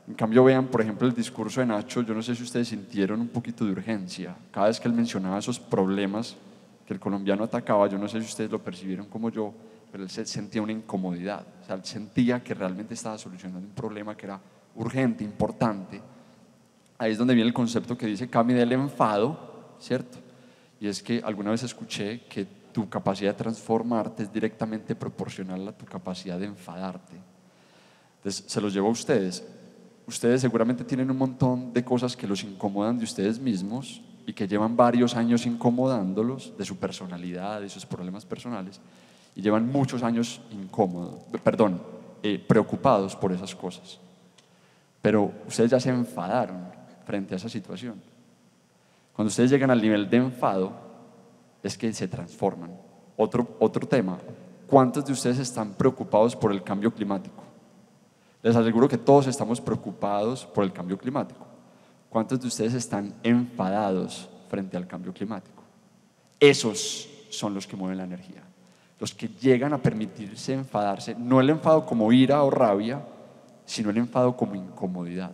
En cambio, vean, por ejemplo, el discurso de Nacho. Yo no sé si ustedes sintieron un poquito de urgencia cada vez que él mencionaba esos problemas que el colombiano atacaba. Yo no sé si ustedes lo percibieron como yo, pero él sentía una incomodidad. O sea, él sentía que realmente estaba solucionando un problema que era urgente, importante. Ahí es donde viene el concepto que dice Cami del enfado, ¿cierto? Y es que alguna vez escuché que tu capacidad de transformarte es directamente proporcional a tu capacidad de enfadarte. Entonces, se los llevo a ustedes. Ustedes seguramente tienen un montón de cosas que los incomodan de ustedes mismos y que llevan varios años incomodándolos, de su personalidad, de sus problemas personales, y llevan muchos años preocupados por esas cosas. Pero ustedes ya se enfadaron frente a esa situación. Cuando ustedes llegan al nivel de enfado, es que se transforman. Otro tema, ¿cuántos de ustedes están preocupados por el cambio climático? Les aseguro que todos estamos preocupados por el cambio climático. ¿Cuántos de ustedes están enfadados frente al cambio climático? Esos son los que mueven la energía. Los que llegan a permitirse enfadarse, no el enfado como ira o rabia, sino el enfado como incomodidad,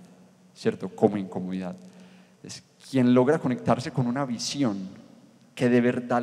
¿cierto? Como incomodidad. Es quien logra conectarse con una visión que de verdad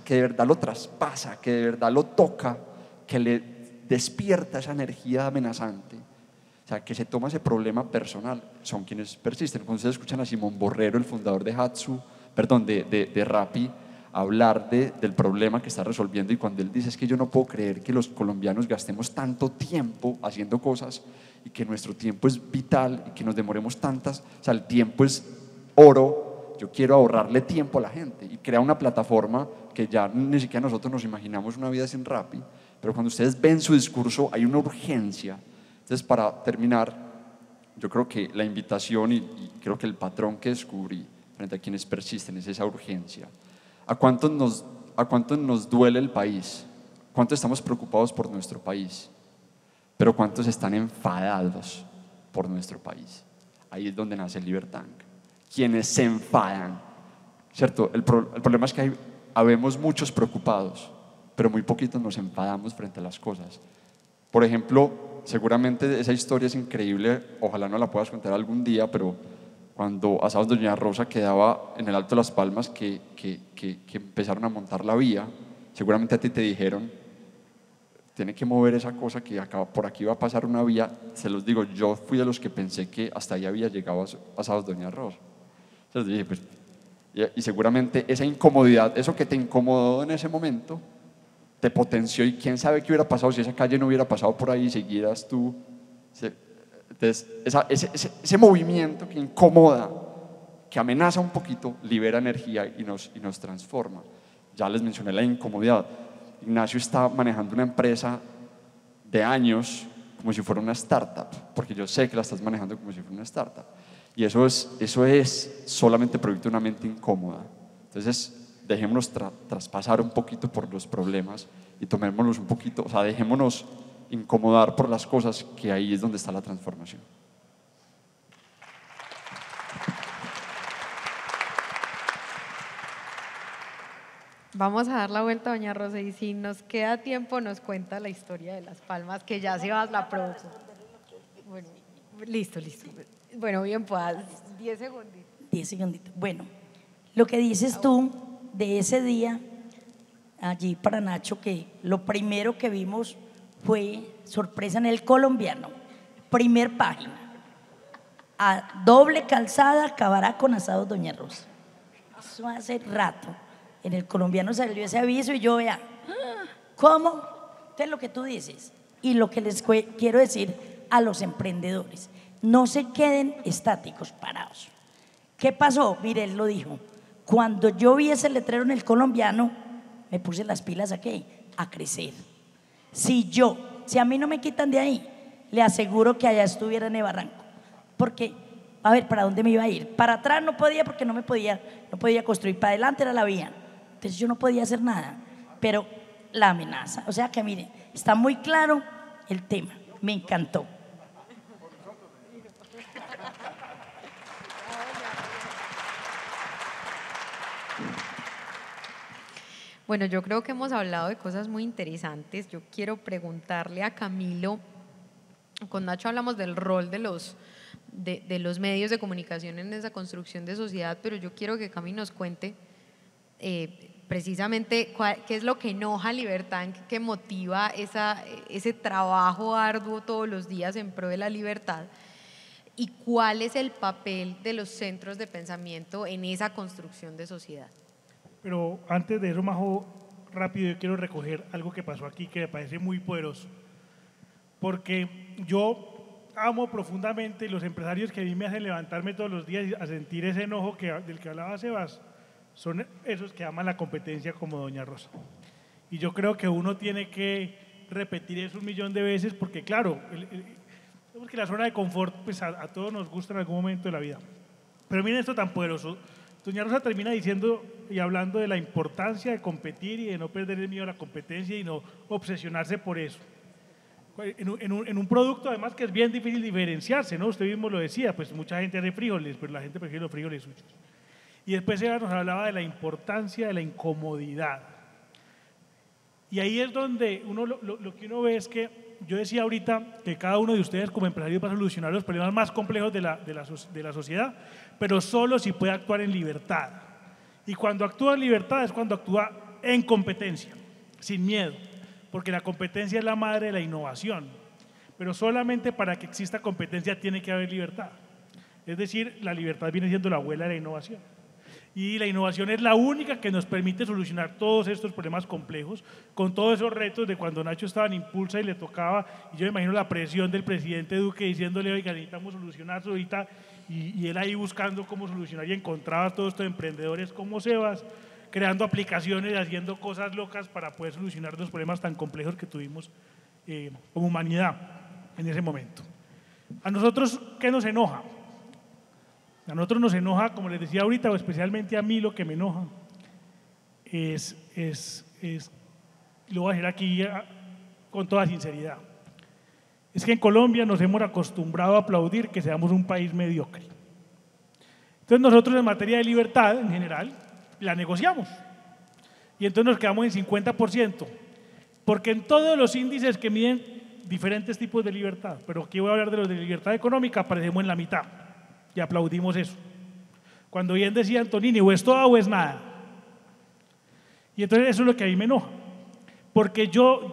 que de verdad lo traspasa, que de verdad lo toca, que le despierta esa energía amenazante, o sea, que se toma ese problema personal, son quienes persisten. Cuando ustedes escuchan a Simón Borrero, el fundador de Rappi, hablar del problema que está resolviendo, y cuando él dice, es que yo no puedo creer que los colombianos gastemos tanto tiempo haciendo cosas y que nuestro tiempo es vital y que nos demoremos tantas, o sea, el tiempo es oro, yo quiero ahorrarle tiempo a la gente, y crea una plataforma que ya ni siquiera nosotros nos imaginamos una vida sin Rappi. Pero cuando ustedes ven su discurso hay una urgencia. Entonces, para terminar, yo creo que la invitación y creo que el patrón que descubrí frente a quienes persisten es esa urgencia. ¿A cuántos nos duele el país? ¿Cuántos estamos preocupados por nuestro país? Pero ¿cuántos están enfadados por nuestro país? Ahí es donde nace el Libertank. Quienes se enfadan ¿cierto? El problema es que habemos muchos preocupados, pero muy poquitos nos enfadamos frente a las cosas. Por ejemplo, seguramente esa historia es increíble, ojalá no la puedas contar algún día, pero cuando Asados Doña Rosa quedaba en el Alto de las Palmas, que empezaron a montar la vía, seguramente a ti te dijeron, tiene que mover esa cosa que por aquí va a pasar una vía. Se los digo, yo fui de los que pensé que hasta ahí había llegado Asados Doña Rosa. Entonces dije, pues, y seguramente esa incomodidad, eso que te incomodó en ese momento, te potenció, y quién sabe qué hubiera pasado si esa calle no hubiera pasado por ahí y siguieras tú. Entonces, ese movimiento que incomoda, que amenaza un poquito, libera energía y nos transforma. Ya les mencioné la incomodidad. Ignacio está manejando una empresa de años como si fuera una startup, porque yo sé que la estás manejando como si fuera una startup. Y eso es solamente producto de una mente incómoda. Entonces, dejémonos traspasar un poquito por los problemas y tomémoslos un poquito, o sea, dejémonos incomodar por las cosas, que ahí es donde está la transformación. Vamos a dar la vuelta, doña Rosa, y si nos queda tiempo nos cuenta la historia de Las Palmas, que ya se va la producción. Bueno, listo. Bueno, bien, pues 10 segunditos. 10 segunditos. Bueno, lo que dices tú de ese día allí para Nacho, que lo primero que vimos fue sorpresa en El Colombiano, primer página, a doble calzada acabará con Asados Doña Rosa. Eso hace rato. En El Colombiano salió ese aviso y yo vea, ¿cómo? ¿Qué es lo que tú dices? Y lo que les quiero decir a los emprendedores, no se queden estáticos, parados. ¿Qué pasó? Mire, él lo dijo, cuando yo vi ese letrero en El Colombiano, me puse las pilas aquí, a crecer. Si a mí no me quitan de ahí, le aseguro que allá estuviera en el barranco, porque a ver, ¿para dónde me iba a ir? Para atrás no podía, porque no podía construir, para adelante era la vía, entonces yo no podía hacer nada, pero la amenaza, o sea que mire, está muy claro el tema, me encantó. Bueno, yo creo que hemos hablado de cosas muy interesantes. Yo quiero preguntarle a Camilo, con Nacho hablamos del rol de los medios de comunicación en esa construcción de sociedad, pero yo quiero que Camilo nos cuente precisamente qué es lo que enoja a Libertank, que motiva ese trabajo arduo todos los días en pro de la libertad, y cuál es el papel de los centros de pensamiento en esa construcción de sociedad. Pero antes de eso, Majo, rápido, yo quiero recoger algo que pasó aquí que me parece muy poderoso, porque yo amo profundamente los empresarios que a mí me hacen levantarme todos los días a sentir ese enojo del que hablaba Sebas, son esos que aman la competencia como Doña Rosa. Y yo creo que uno tiene que repetir eso 1.000.000 de veces, porque claro, porque la zona de confort pues a todos nos gusta en algún momento de la vida. Pero miren esto tan poderoso. Doña Rosa termina diciendo y hablando de la importancia de competir y de no perder el miedo a la competencia y no obsesionarse por eso. En un producto además que es bien difícil diferenciarse, ¿no? Usted mismo lo decía, pues mucha gente hace frijoles, pero la gente prefiere los frijoles suyos. Y después ella nos hablaba de la importancia de la incomodidad. Y ahí es donde lo que uno ve es que, yo decía ahorita que cada uno de ustedes como empresarios va a solucionar los problemas más complejos de la sociedad, pero solo si puede actuar en libertad. Y cuando actúa en libertad es cuando actúa en competencia, sin miedo, porque la competencia es la madre de la innovación, pero solamente para que exista competencia tiene que haber libertad. Es decir, la libertad viene siendo la abuela de la innovación. Y la innovación es la única que nos permite solucionar todos estos problemas complejos, con todos esos retos de cuando Nacho estaba en Impulsa y le tocaba, y yo me imagino la presión del presidente Duque diciéndole, oiga, necesitamos solucionar ahorita, y él ahí buscando cómo solucionar, y encontraba a todos estos emprendedores como Sebas, creando aplicaciones y haciendo cosas locas para poder solucionar los problemas tan complejos que tuvimos como humanidad en ese momento. ¿A nosotros qué nos enoja? A nosotros nos enoja, como les decía ahorita, o especialmente a mí lo que me enoja lo voy a decir aquí con toda sinceridad, es que en Colombia nos hemos acostumbrado a aplaudir que seamos un país mediocre. Entonces nosotros en materia de libertad en general la negociamos. Y entonces nos quedamos en 50%, porque en todos los índices que miden diferentes tipos de libertad, pero aquí voy a hablar de los de libertad económica, aparecemos en la mitad y aplaudimos eso. Cuando bien decía Antonini, o es todo o es nada. Y entonces eso es lo que a mí me enoja, porque yo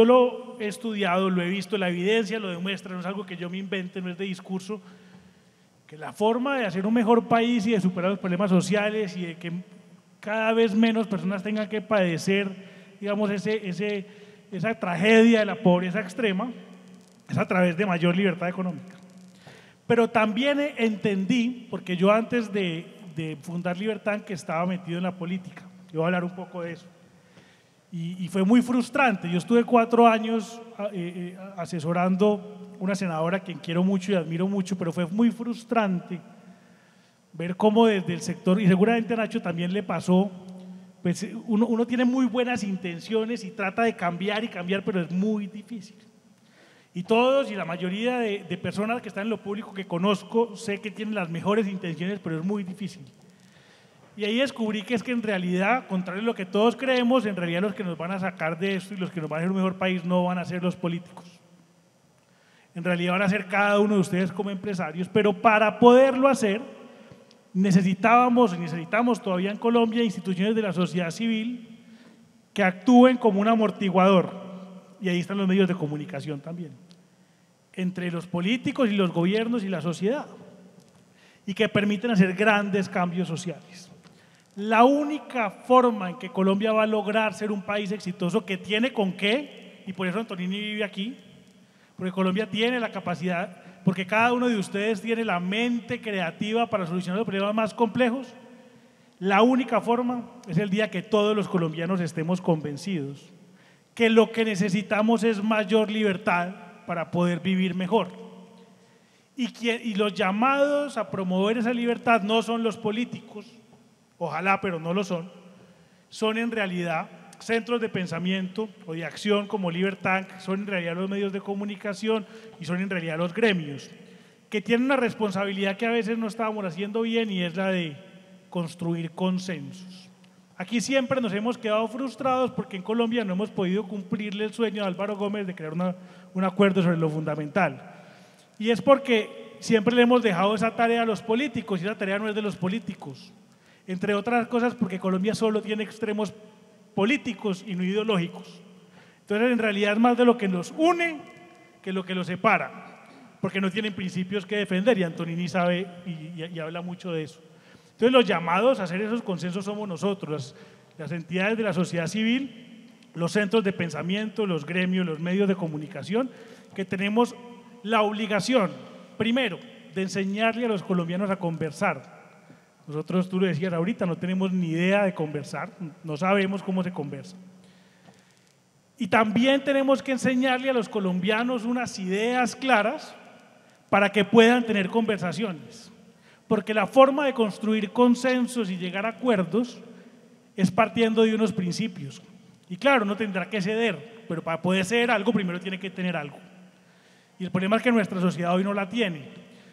lo he estudiado, lo he visto, la evidencia lo demuestra, no es algo que yo me invente, no es de discurso, que la forma de hacer un mejor país y de superar los problemas sociales y de que cada vez menos personas tengan que padecer, digamos, esa tragedia de la pobreza extrema, es a través de mayor libertad económica. Pero también entendí, porque yo antes de fundar Libertad, que estaba metido en la política, yo voy a hablar un poco de eso, y fue muy frustrante. Yo estuve 4 años asesorando una senadora a quien quiero mucho y admiro mucho, pero fue muy frustrante ver cómo desde el sector, y seguramente a Nacho también le pasó, pues uno tiene muy buenas intenciones y trata de cambiar y cambiar, pero es muy difícil. Y todos y la mayoría de personas que están en lo público que conozco, sé que tienen las mejores intenciones, pero es muy difícil. Y ahí descubrí que es que en realidad, contrario a lo que todos creemos, en realidad los que nos van a sacar de esto y los que nos van a hacer un mejor país no van a ser los políticos. En realidad van a ser cada uno de ustedes como empresarios, pero para poderlo hacer necesitamos todavía en Colombia instituciones de la sociedad civil que actúen como un amortiguador, y ahí están los medios de comunicación también, entre los políticos y los gobiernos y la sociedad, y que permiten hacer grandes cambios sociales. La única forma en que Colombia va a lograr ser un país exitoso, que tiene con qué, y por eso Antonini vive aquí, porque Colombia tiene la capacidad, porque cada uno de ustedes tiene la mente creativa para solucionar los problemas más complejos. La única forma es el día que todos los colombianos estemos convencidos que lo que necesitamos es mayor libertad para poder vivir mejor. Y los llamados a promover esa libertad no son los políticos, ojalá, pero no lo son, son en realidad centros de pensamiento o de acción como Libertad, que son en realidad los medios de comunicación y son en realidad los gremios, que tienen una responsabilidad que a veces no estábamos haciendo bien, y es la de construir consensos. Aquí siempre nos hemos quedado frustrados porque en Colombia no hemos podido cumplirle el sueño de Álvaro Gómez de crear un acuerdo sobre lo fundamental. Y es porque siempre le hemos dejado esa tarea a los políticos, y esa tarea no es de los políticos. Entre otras cosas porque Colombia solo tiene extremos políticos y no ideológicos. Entonces en realidad es más de lo que nos une que lo que los separa, porque no tienen principios que defender, y Antonini sabe y habla mucho de eso. Entonces los llamados a hacer esos consensos somos nosotros, las entidades de la sociedad civil, los centros de pensamiento, los gremios, los medios de comunicación, que tenemos la obligación, primero, de enseñarle a los colombianos a conversar. Nosotros, tú lo decías ahorita, no tenemos ni idea de conversar, no sabemos cómo se conversa. Y también tenemos que enseñarle a los colombianos unas ideas claras para que puedan tener conversaciones. Porque la forma de construir consensos y llegar a acuerdos es partiendo de unos principios. Y claro, no tendrá que ceder, pero para poder ceder algo, primero tiene que tener algo. Y el problema es que nuestra sociedad hoy no la tiene.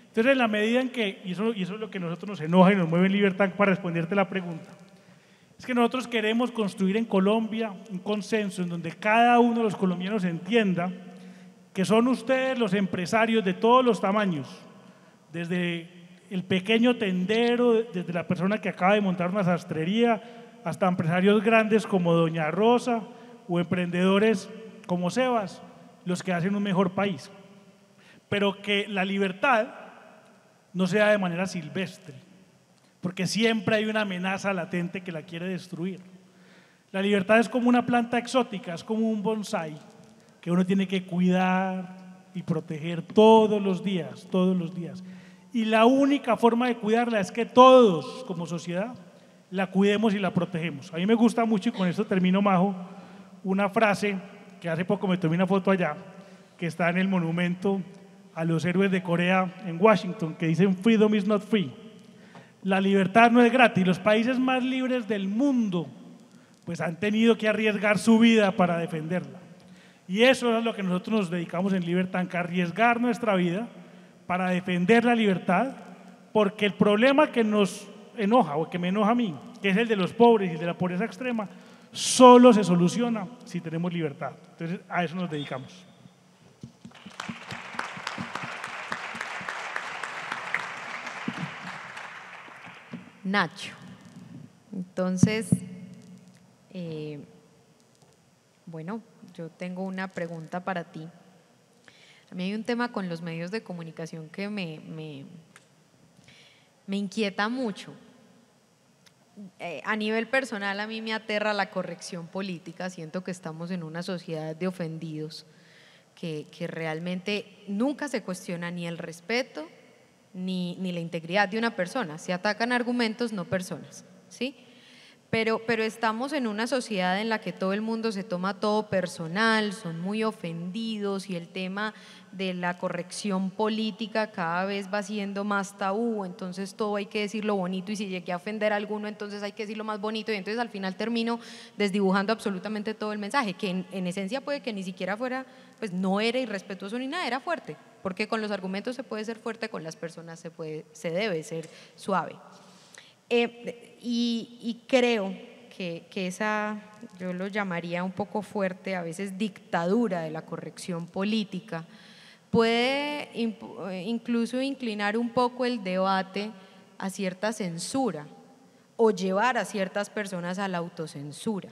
Entonces, en la medida en que, y eso es lo que a nosotros nos enoja y nos mueve en Libertad para responderte la pregunta, es que nosotros queremos construir en Colombia un consenso en donde cada uno de los colombianos entienda que son ustedes los empresarios de todos los tamaños, desde el pequeño tendero, desde la persona que acaba de montar una sastrería, hasta empresarios grandes como Doña Rosa o emprendedores como Sebas, los que hacen un mejor país. Pero que la libertad no sea de manera silvestre, porque siempre hay una amenaza latente que la quiere destruir. La libertad es como una planta exótica, es como un bonsái que uno tiene que cuidar y proteger todos los días, todos los días. Y la única forma de cuidarla es que todos, como sociedad, la cuidemos y la protegemos. A mí me gusta mucho, y con esto termino, Majo, una frase que hace poco me tomé una foto allá, que está en el monumento a los héroes de Corea en Washington, que dicen "Freedom is not free". La libertad no es gratis. Los países más libres del mundo pues han tenido que arriesgar su vida para defenderla. Y eso es lo que nosotros nos dedicamos en Libertad, a arriesgar nuestra vida para defender la libertad, porque el problema que nos enoja, o que me enoja a mí, que es el de los pobres y el de la pobreza extrema, solo se soluciona si tenemos libertad. Entonces, a eso nos dedicamos. Nacho, entonces, bueno, yo tengo una pregunta para ti. A mí hay un tema con los medios de comunicación que me inquieta mucho. A nivel personal, a mí me aterra la corrección política. Siento que estamos en una sociedad de ofendidos que realmente nunca se cuestiona ni el respeto ni la integridad de una persona. Se atacan argumentos, no personas, ¿sí? Pero estamos en una sociedad en la que todo el mundo se toma todo personal, son muy ofendidos y el tema de la corrección política cada vez va siendo más tabú, entonces todo hay que decirlo bonito y si llegué a ofender a alguno entonces hay que decirlo más bonito y entonces al final termino desdibujando absolutamente todo el mensaje, que en esencia puede que ni siquiera fuera, pues no era irrespetuoso ni nada, era fuerte, porque con los argumentos se puede ser fuerte, con las personas se debe ser suave. Y creo que esa, yo lo llamaría un poco fuerte, a veces dictadura de la corrección política, puede incluso inclinar un poco el debate a cierta censura o llevar a ciertas personas a la autocensura.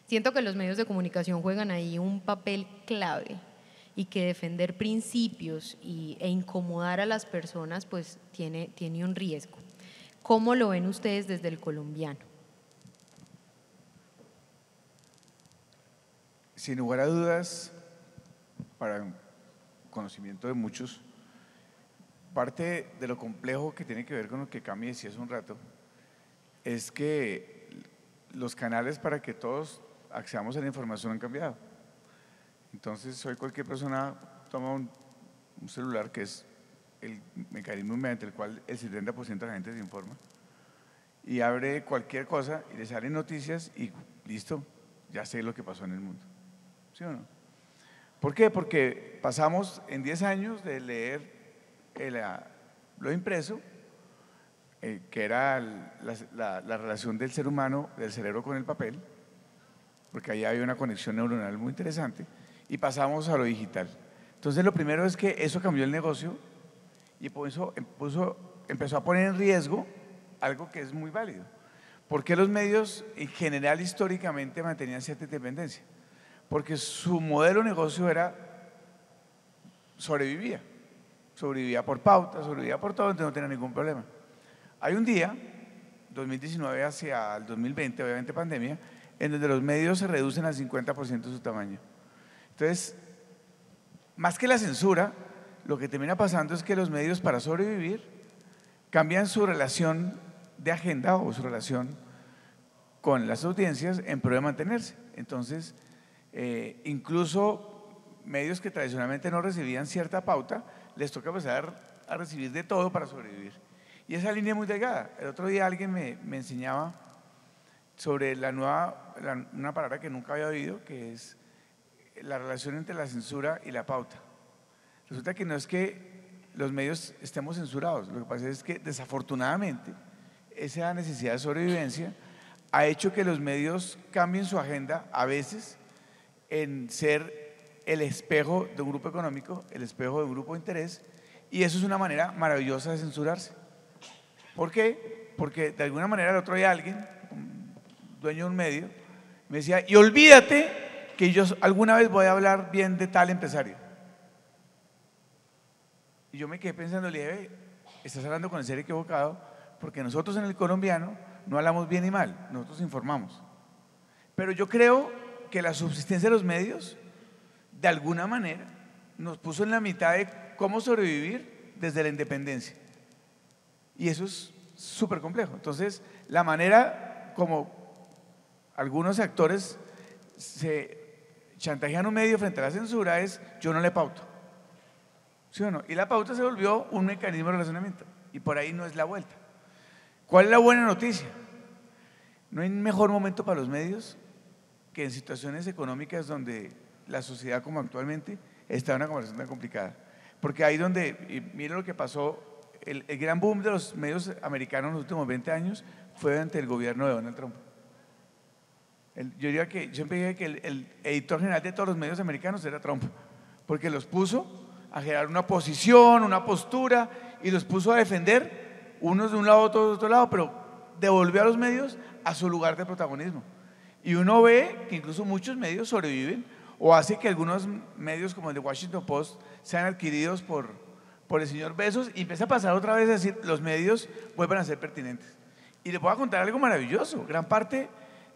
Siento que los medios de comunicación juegan ahí un papel clave y que defender principios e incomodar a las personas pues tiene un riesgo. ¿Cómo lo ven ustedes desde el colombiano? Sin lugar a dudas, para conocimiento de muchos, parte de lo complejo que tiene que ver con lo que Cami decía hace un rato, es que los canales para que todos accedamos a la información han cambiado. Entonces, hoy cualquier persona toma un celular, que es el mecanismo mediante el cual el 70% de la gente se informa, y abre cualquier cosa y le salen noticias y listo, ya sé lo que pasó en el mundo. ¿Sí o no? ¿Por qué? Porque pasamos en 10 años de leer lo impreso, que era la relación del ser humano, del cerebro con el papel, porque ahí había una conexión neuronal muy interesante, y pasamos a lo digital. Entonces lo primero es que eso cambió el negocio y por eso empezó a poner en riesgo algo que es muy válido. ¿Por qué los medios en general históricamente mantenían cierta independencia? Porque su modelo de negocio era sobrevivía por pauta, sobrevivía por todo, entonces no tenía ningún problema. Hay un día, 2019 hacia el 2020, obviamente pandemia, en donde los medios se reducen al 50% de su tamaño. Entonces, más que la censura, lo que termina pasando es que los medios, para sobrevivir, cambian su relación de agenda o su relación con las audiencias en pro de mantenerse. Entonces, incluso medios que tradicionalmente no recibían cierta pauta, les toca empezar a recibir de todo para sobrevivir. Y esa línea es muy delgada. El otro día alguien me enseñaba sobre una palabra que nunca había oído, que es la relación entre la censura y la pauta. Resulta que no es que los medios estemos censurados, lo que pasa es que desafortunadamente esa necesidad de sobrevivencia ha hecho que los medios cambien su agenda a veces en ser el espejo de un grupo económico, el espejo de un grupo de interés, y eso es una manera maravillosa de censurarse. ¿Por qué? Porque de alguna manera el otro día alguien, un dueño de un medio, me decía, y olvídate que yo alguna vez voy a hablar bien de tal empresario. Y yo me quedé pensando, le dije, estás hablando con el ser equivocado, porque nosotros en el colombiano no hablamos bien ni mal, nosotros informamos. Pero yo creo que la subsistencia de los medios, de alguna manera, nos puso en la mitad de cómo sobrevivir desde la independencia. Y eso es súper complejo. Entonces, la manera como algunos actores se chantajean un medio frente a la censura es: yo no le pauto. ¿Sí o no? Y la pauta se volvió un mecanismo de relacionamiento. Y por ahí no es la vuelta. ¿Cuál es la buena noticia? No hay mejor momento para los medios que en situaciones económicas donde la sociedad, como actualmente, está en una conversación tan complicada. Porque ahí donde, y miren lo que pasó, el gran boom de los medios americanos en los últimos 20 años fue durante el gobierno de Donald Trump. Yo siempre dije que el editor general de todos los medios americanos era Trump, porque los puso a generar una posición, una postura, y los puso a defender, unos de un lado, otros de otro lado, pero devolvió a los medios a su lugar de protagonismo. Y uno ve que incluso muchos medios sobreviven, o hace que algunos medios como el de Washington Post sean adquiridos por el señor Bezos, y empieza a pasar otra vez a decir, los medios vuelvan a ser pertinentes. Y les voy a contar algo maravilloso. Gran parte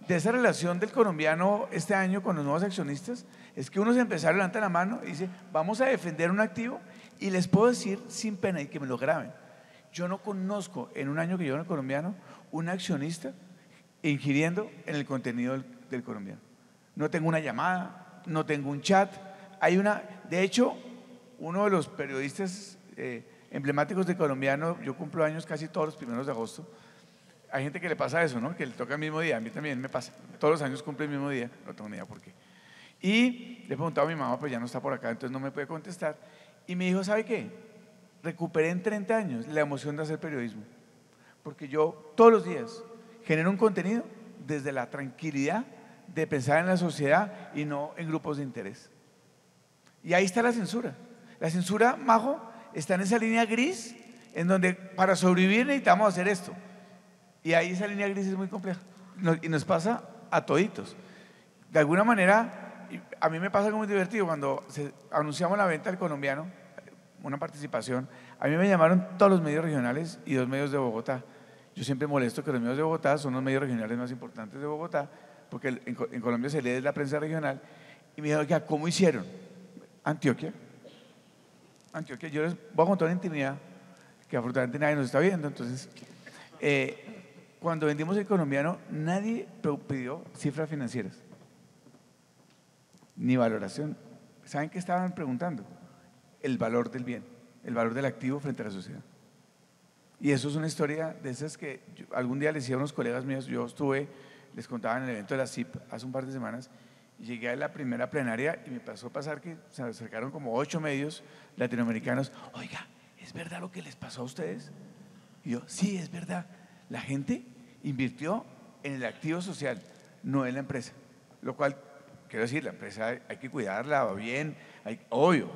de esa relación del colombiano este año con los nuevos accionistas es que unos empresarios levantan la mano y dicen, vamos a defender un activo, y les puedo decir sin pena y que me lo graben, yo no conozco en un año que llevo en el colombiano un accionista ingiriendo en el contenido del colombiano. No tengo una llamada, no tengo un chat, de hecho, uno de los periodistas emblemáticos del colombiano, yo cumplo años casi todos los 1 de agosto, hay gente que le pasa eso, ¿no? Que le toca el mismo día, a mí también me pasa, todos los años cumple el mismo día, no tengo ni idea por qué. Y le he preguntado a mi mamá, pues ya no está por acá, entonces no me puede contestar, y me dijo, ¿sabe qué? Recuperé en 30 años la emoción de hacer periodismo, porque yo todos los días genero un contenido desde la tranquilidad de pensar en la sociedad y no en grupos de interés. Y ahí está la censura. La censura, Majo, está en esa línea gris en donde para sobrevivir necesitamos hacer esto. Y ahí esa línea gris es muy compleja. Y nos pasa a toditos. De alguna manera, a mí me pasa algo muy divertido. Cuando anunciamos la venta del colombiano, una participación, a mí me llamaron todos los medios regionales y 2 medios de Bogotá. Yo siempre molesto que los medios de Bogotá son los medios regionales más importantes de Bogotá, porque en Colombia se lee desde la prensa regional. Y me dijeron, ¿cómo hicieron? Antioquia, yo les voy a contar una intimidad que afortunadamente nadie nos está viendo. Entonces, cuando vendimos el colombiano, nadie pidió cifras financieras, ni valoración. ¿Saben qué estaban preguntando? El valor del bien, el valor del activo frente a la sociedad. Y eso es una historia de esas que algún día les decía a unos colegas míos, les contaba en el evento de la CIP hace un par de semanas, y llegué a la primera plenaria y me pasó a pasar que se acercaron como 8 medios latinoamericanos. Oiga, ¿es verdad lo que les pasó a ustedes? Y yo, sí, es verdad. La gente invirtió en el activo social, no en la empresa. Lo cual, quiero decir, la empresa hay que cuidarla, va bien, obvio,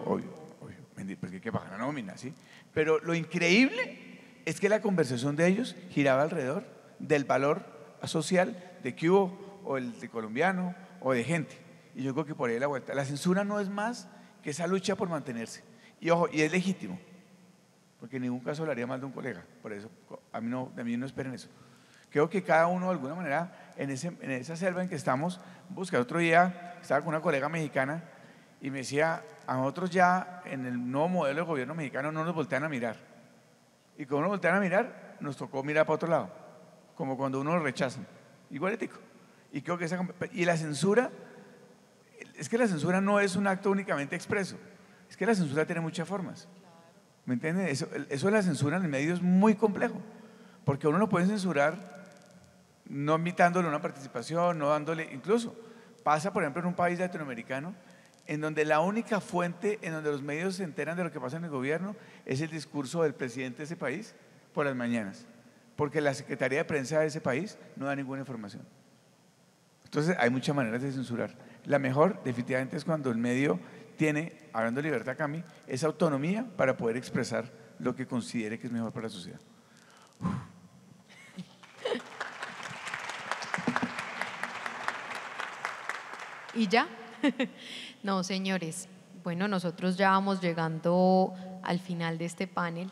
porque hay que pagar la nómina, ¿sí? Pero lo increíble es que la conversación de ellos giraba alrededor del valor social de Cubo o el de colombiano o de gente. Y yo creo que por ahí la vuelta. La censura no es más que esa lucha por mantenerse. Y ojo, y es legítimo, porque en ningún caso hablaría mal de un colega. Por eso, de mí no esperen eso. Creo que cada uno de alguna manera, en esa selva en que estamos, busca. Otro día estaba con una colega mexicana y me decía, a nosotros ya en el nuevo modelo de gobierno mexicano no nos voltean a mirar. Y como nos voltean a mirar, nos tocó mirar para otro lado, como cuando uno lo rechazan. Igualitico. Y creo que la censura, es que la censura no es un acto únicamente expreso, es que la censura tiene muchas formas. ¿Me entiendes? Eso de la censura en el medio es muy complejo, porque uno no puede censurar no invitándole a una participación, no dándole, incluso pasa por ejemplo en un país latinoamericano en donde la única fuente en donde los medios se enteran de lo que pasa en el gobierno es el discurso del presidente de ese país por las mañanas, porque la Secretaría de Prensa de ese país no da ninguna información. Entonces hay muchas maneras de censurar. La mejor definitivamente es cuando el medio tiene, hablando de libertad, Cami, esa autonomía para poder expresar lo que considere que es mejor para la sociedad. ¿Y ya? No, señores. Bueno, nosotros ya vamos llegando al final de este panel.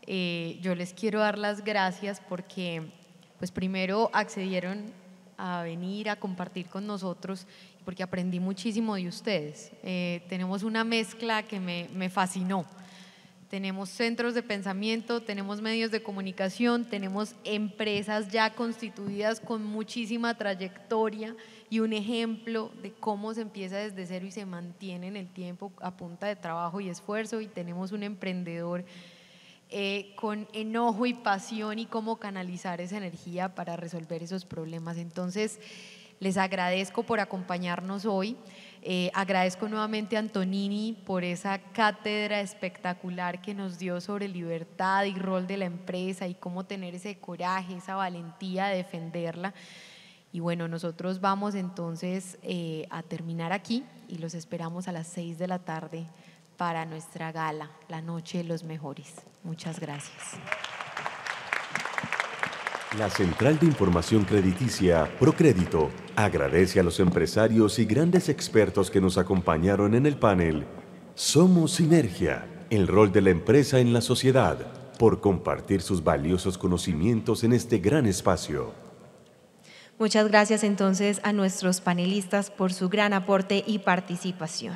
Yo les quiero dar las gracias porque, pues primero accedieron a venir a compartir con nosotros, porque aprendí muchísimo de ustedes. Tenemos una mezcla que me fascinó. Tenemos centros de pensamiento, tenemos medios de comunicación, tenemos empresas ya constituidas con muchísima trayectoria y un ejemplo de cómo se empieza desde cero y se mantiene en el tiempo a punta de trabajo y esfuerzo, y tenemos un emprendedor con enojo y pasión y cómo canalizar esa energía para resolver esos problemas. Entonces, les agradezco por acompañarnos hoy. Agradezco nuevamente a Antonini por esa cátedra espectacular que nos dio sobre libertad y rol de la empresa y cómo tener ese coraje, esa valentía de defenderla. Y bueno, nosotros vamos entonces a terminar aquí y los esperamos a las 6 de la tarde para nuestra gala, la Noche de los Mejores. Muchas gracias. La Central de Información Crediticia Procrédito agradece a los empresarios y grandes expertos que nos acompañaron en el panel Somos Sinergia, el rol de la empresa en la sociedad, por compartir sus valiosos conocimientos en este gran espacio. Muchas gracias entonces a nuestros panelistas por su gran aporte y participación.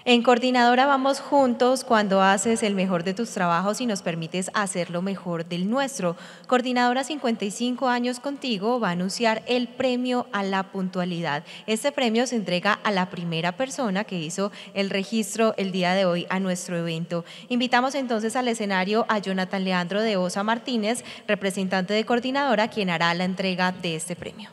En Coordinadora vamos juntos cuando haces el mejor de tus trabajos y nos permites hacer lo mejor del nuestro. Coordinadora 55 años contigo va a anunciar el premio a la puntualidad. Este premio se entrega a la primera persona que hizo el registro el día de hoy a nuestro evento. Invitamos entonces al escenario a Jonathan Leandro de Osa Martínez, representante de Coordinadora, quien hará la entrega de este premio.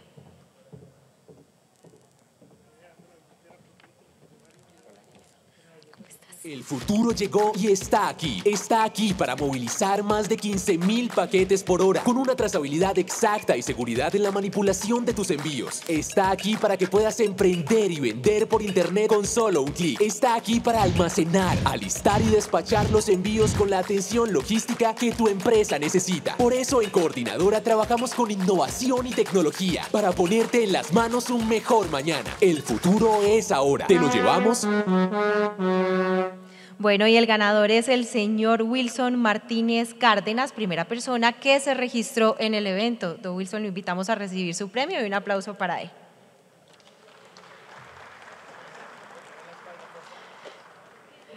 El futuro llegó y está aquí. Está aquí para movilizar más de 15.000 paquetes por hora, con una trazabilidad exacta y seguridad en la manipulación de tus envíos. Está aquí para que puedas emprender y vender por internet con solo un clic. Está aquí para almacenar, alistar y despachar los envíos con la atención logística que tu empresa necesita. Por eso en Coordinadora trabajamos con innovación y tecnología para ponerte en las manos un mejor mañana. El futuro es ahora. ¿Te lo llevamos? Bueno, y el ganador es el señor Wilson Martínez Cárdenas, primera persona que se registró en el evento. Don Wilson, lo invitamos a recibir su premio y un aplauso para él.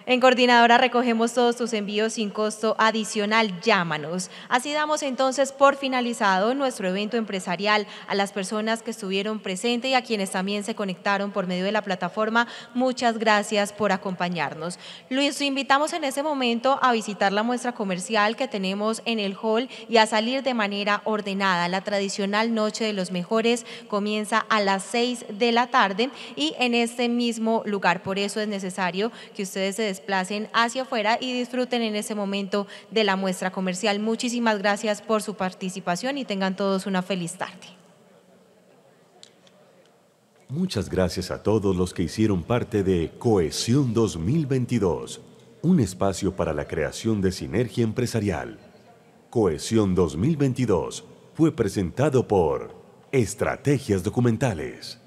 En Coordinadora recogemos todos tus envíos sin costo adicional, llámanos. Así damos entonces por finalizado nuestro evento empresarial. A las personas que estuvieron presentes y a quienes también se conectaron por medio de la plataforma, muchas gracias por acompañarnos. Los invitamos en ese momento a visitar la muestra comercial que tenemos en el hall y a salir de manera ordenada. La tradicional Noche de los Mejores comienza a las 6 de la tarde y en este mismo lugar. Por eso es necesario que ustedes se desplacen hacia afuera y disfruten en ese momento de la muestra comercial. Muchísimas gracias por su participación y tengan todos una feliz tarde. Muchas gracias a todos los que hicieron parte de Cohesión 2022, un espacio para la creación de sinergia empresarial. Cohesión 2022 fue presentado por Estrategias Documentales.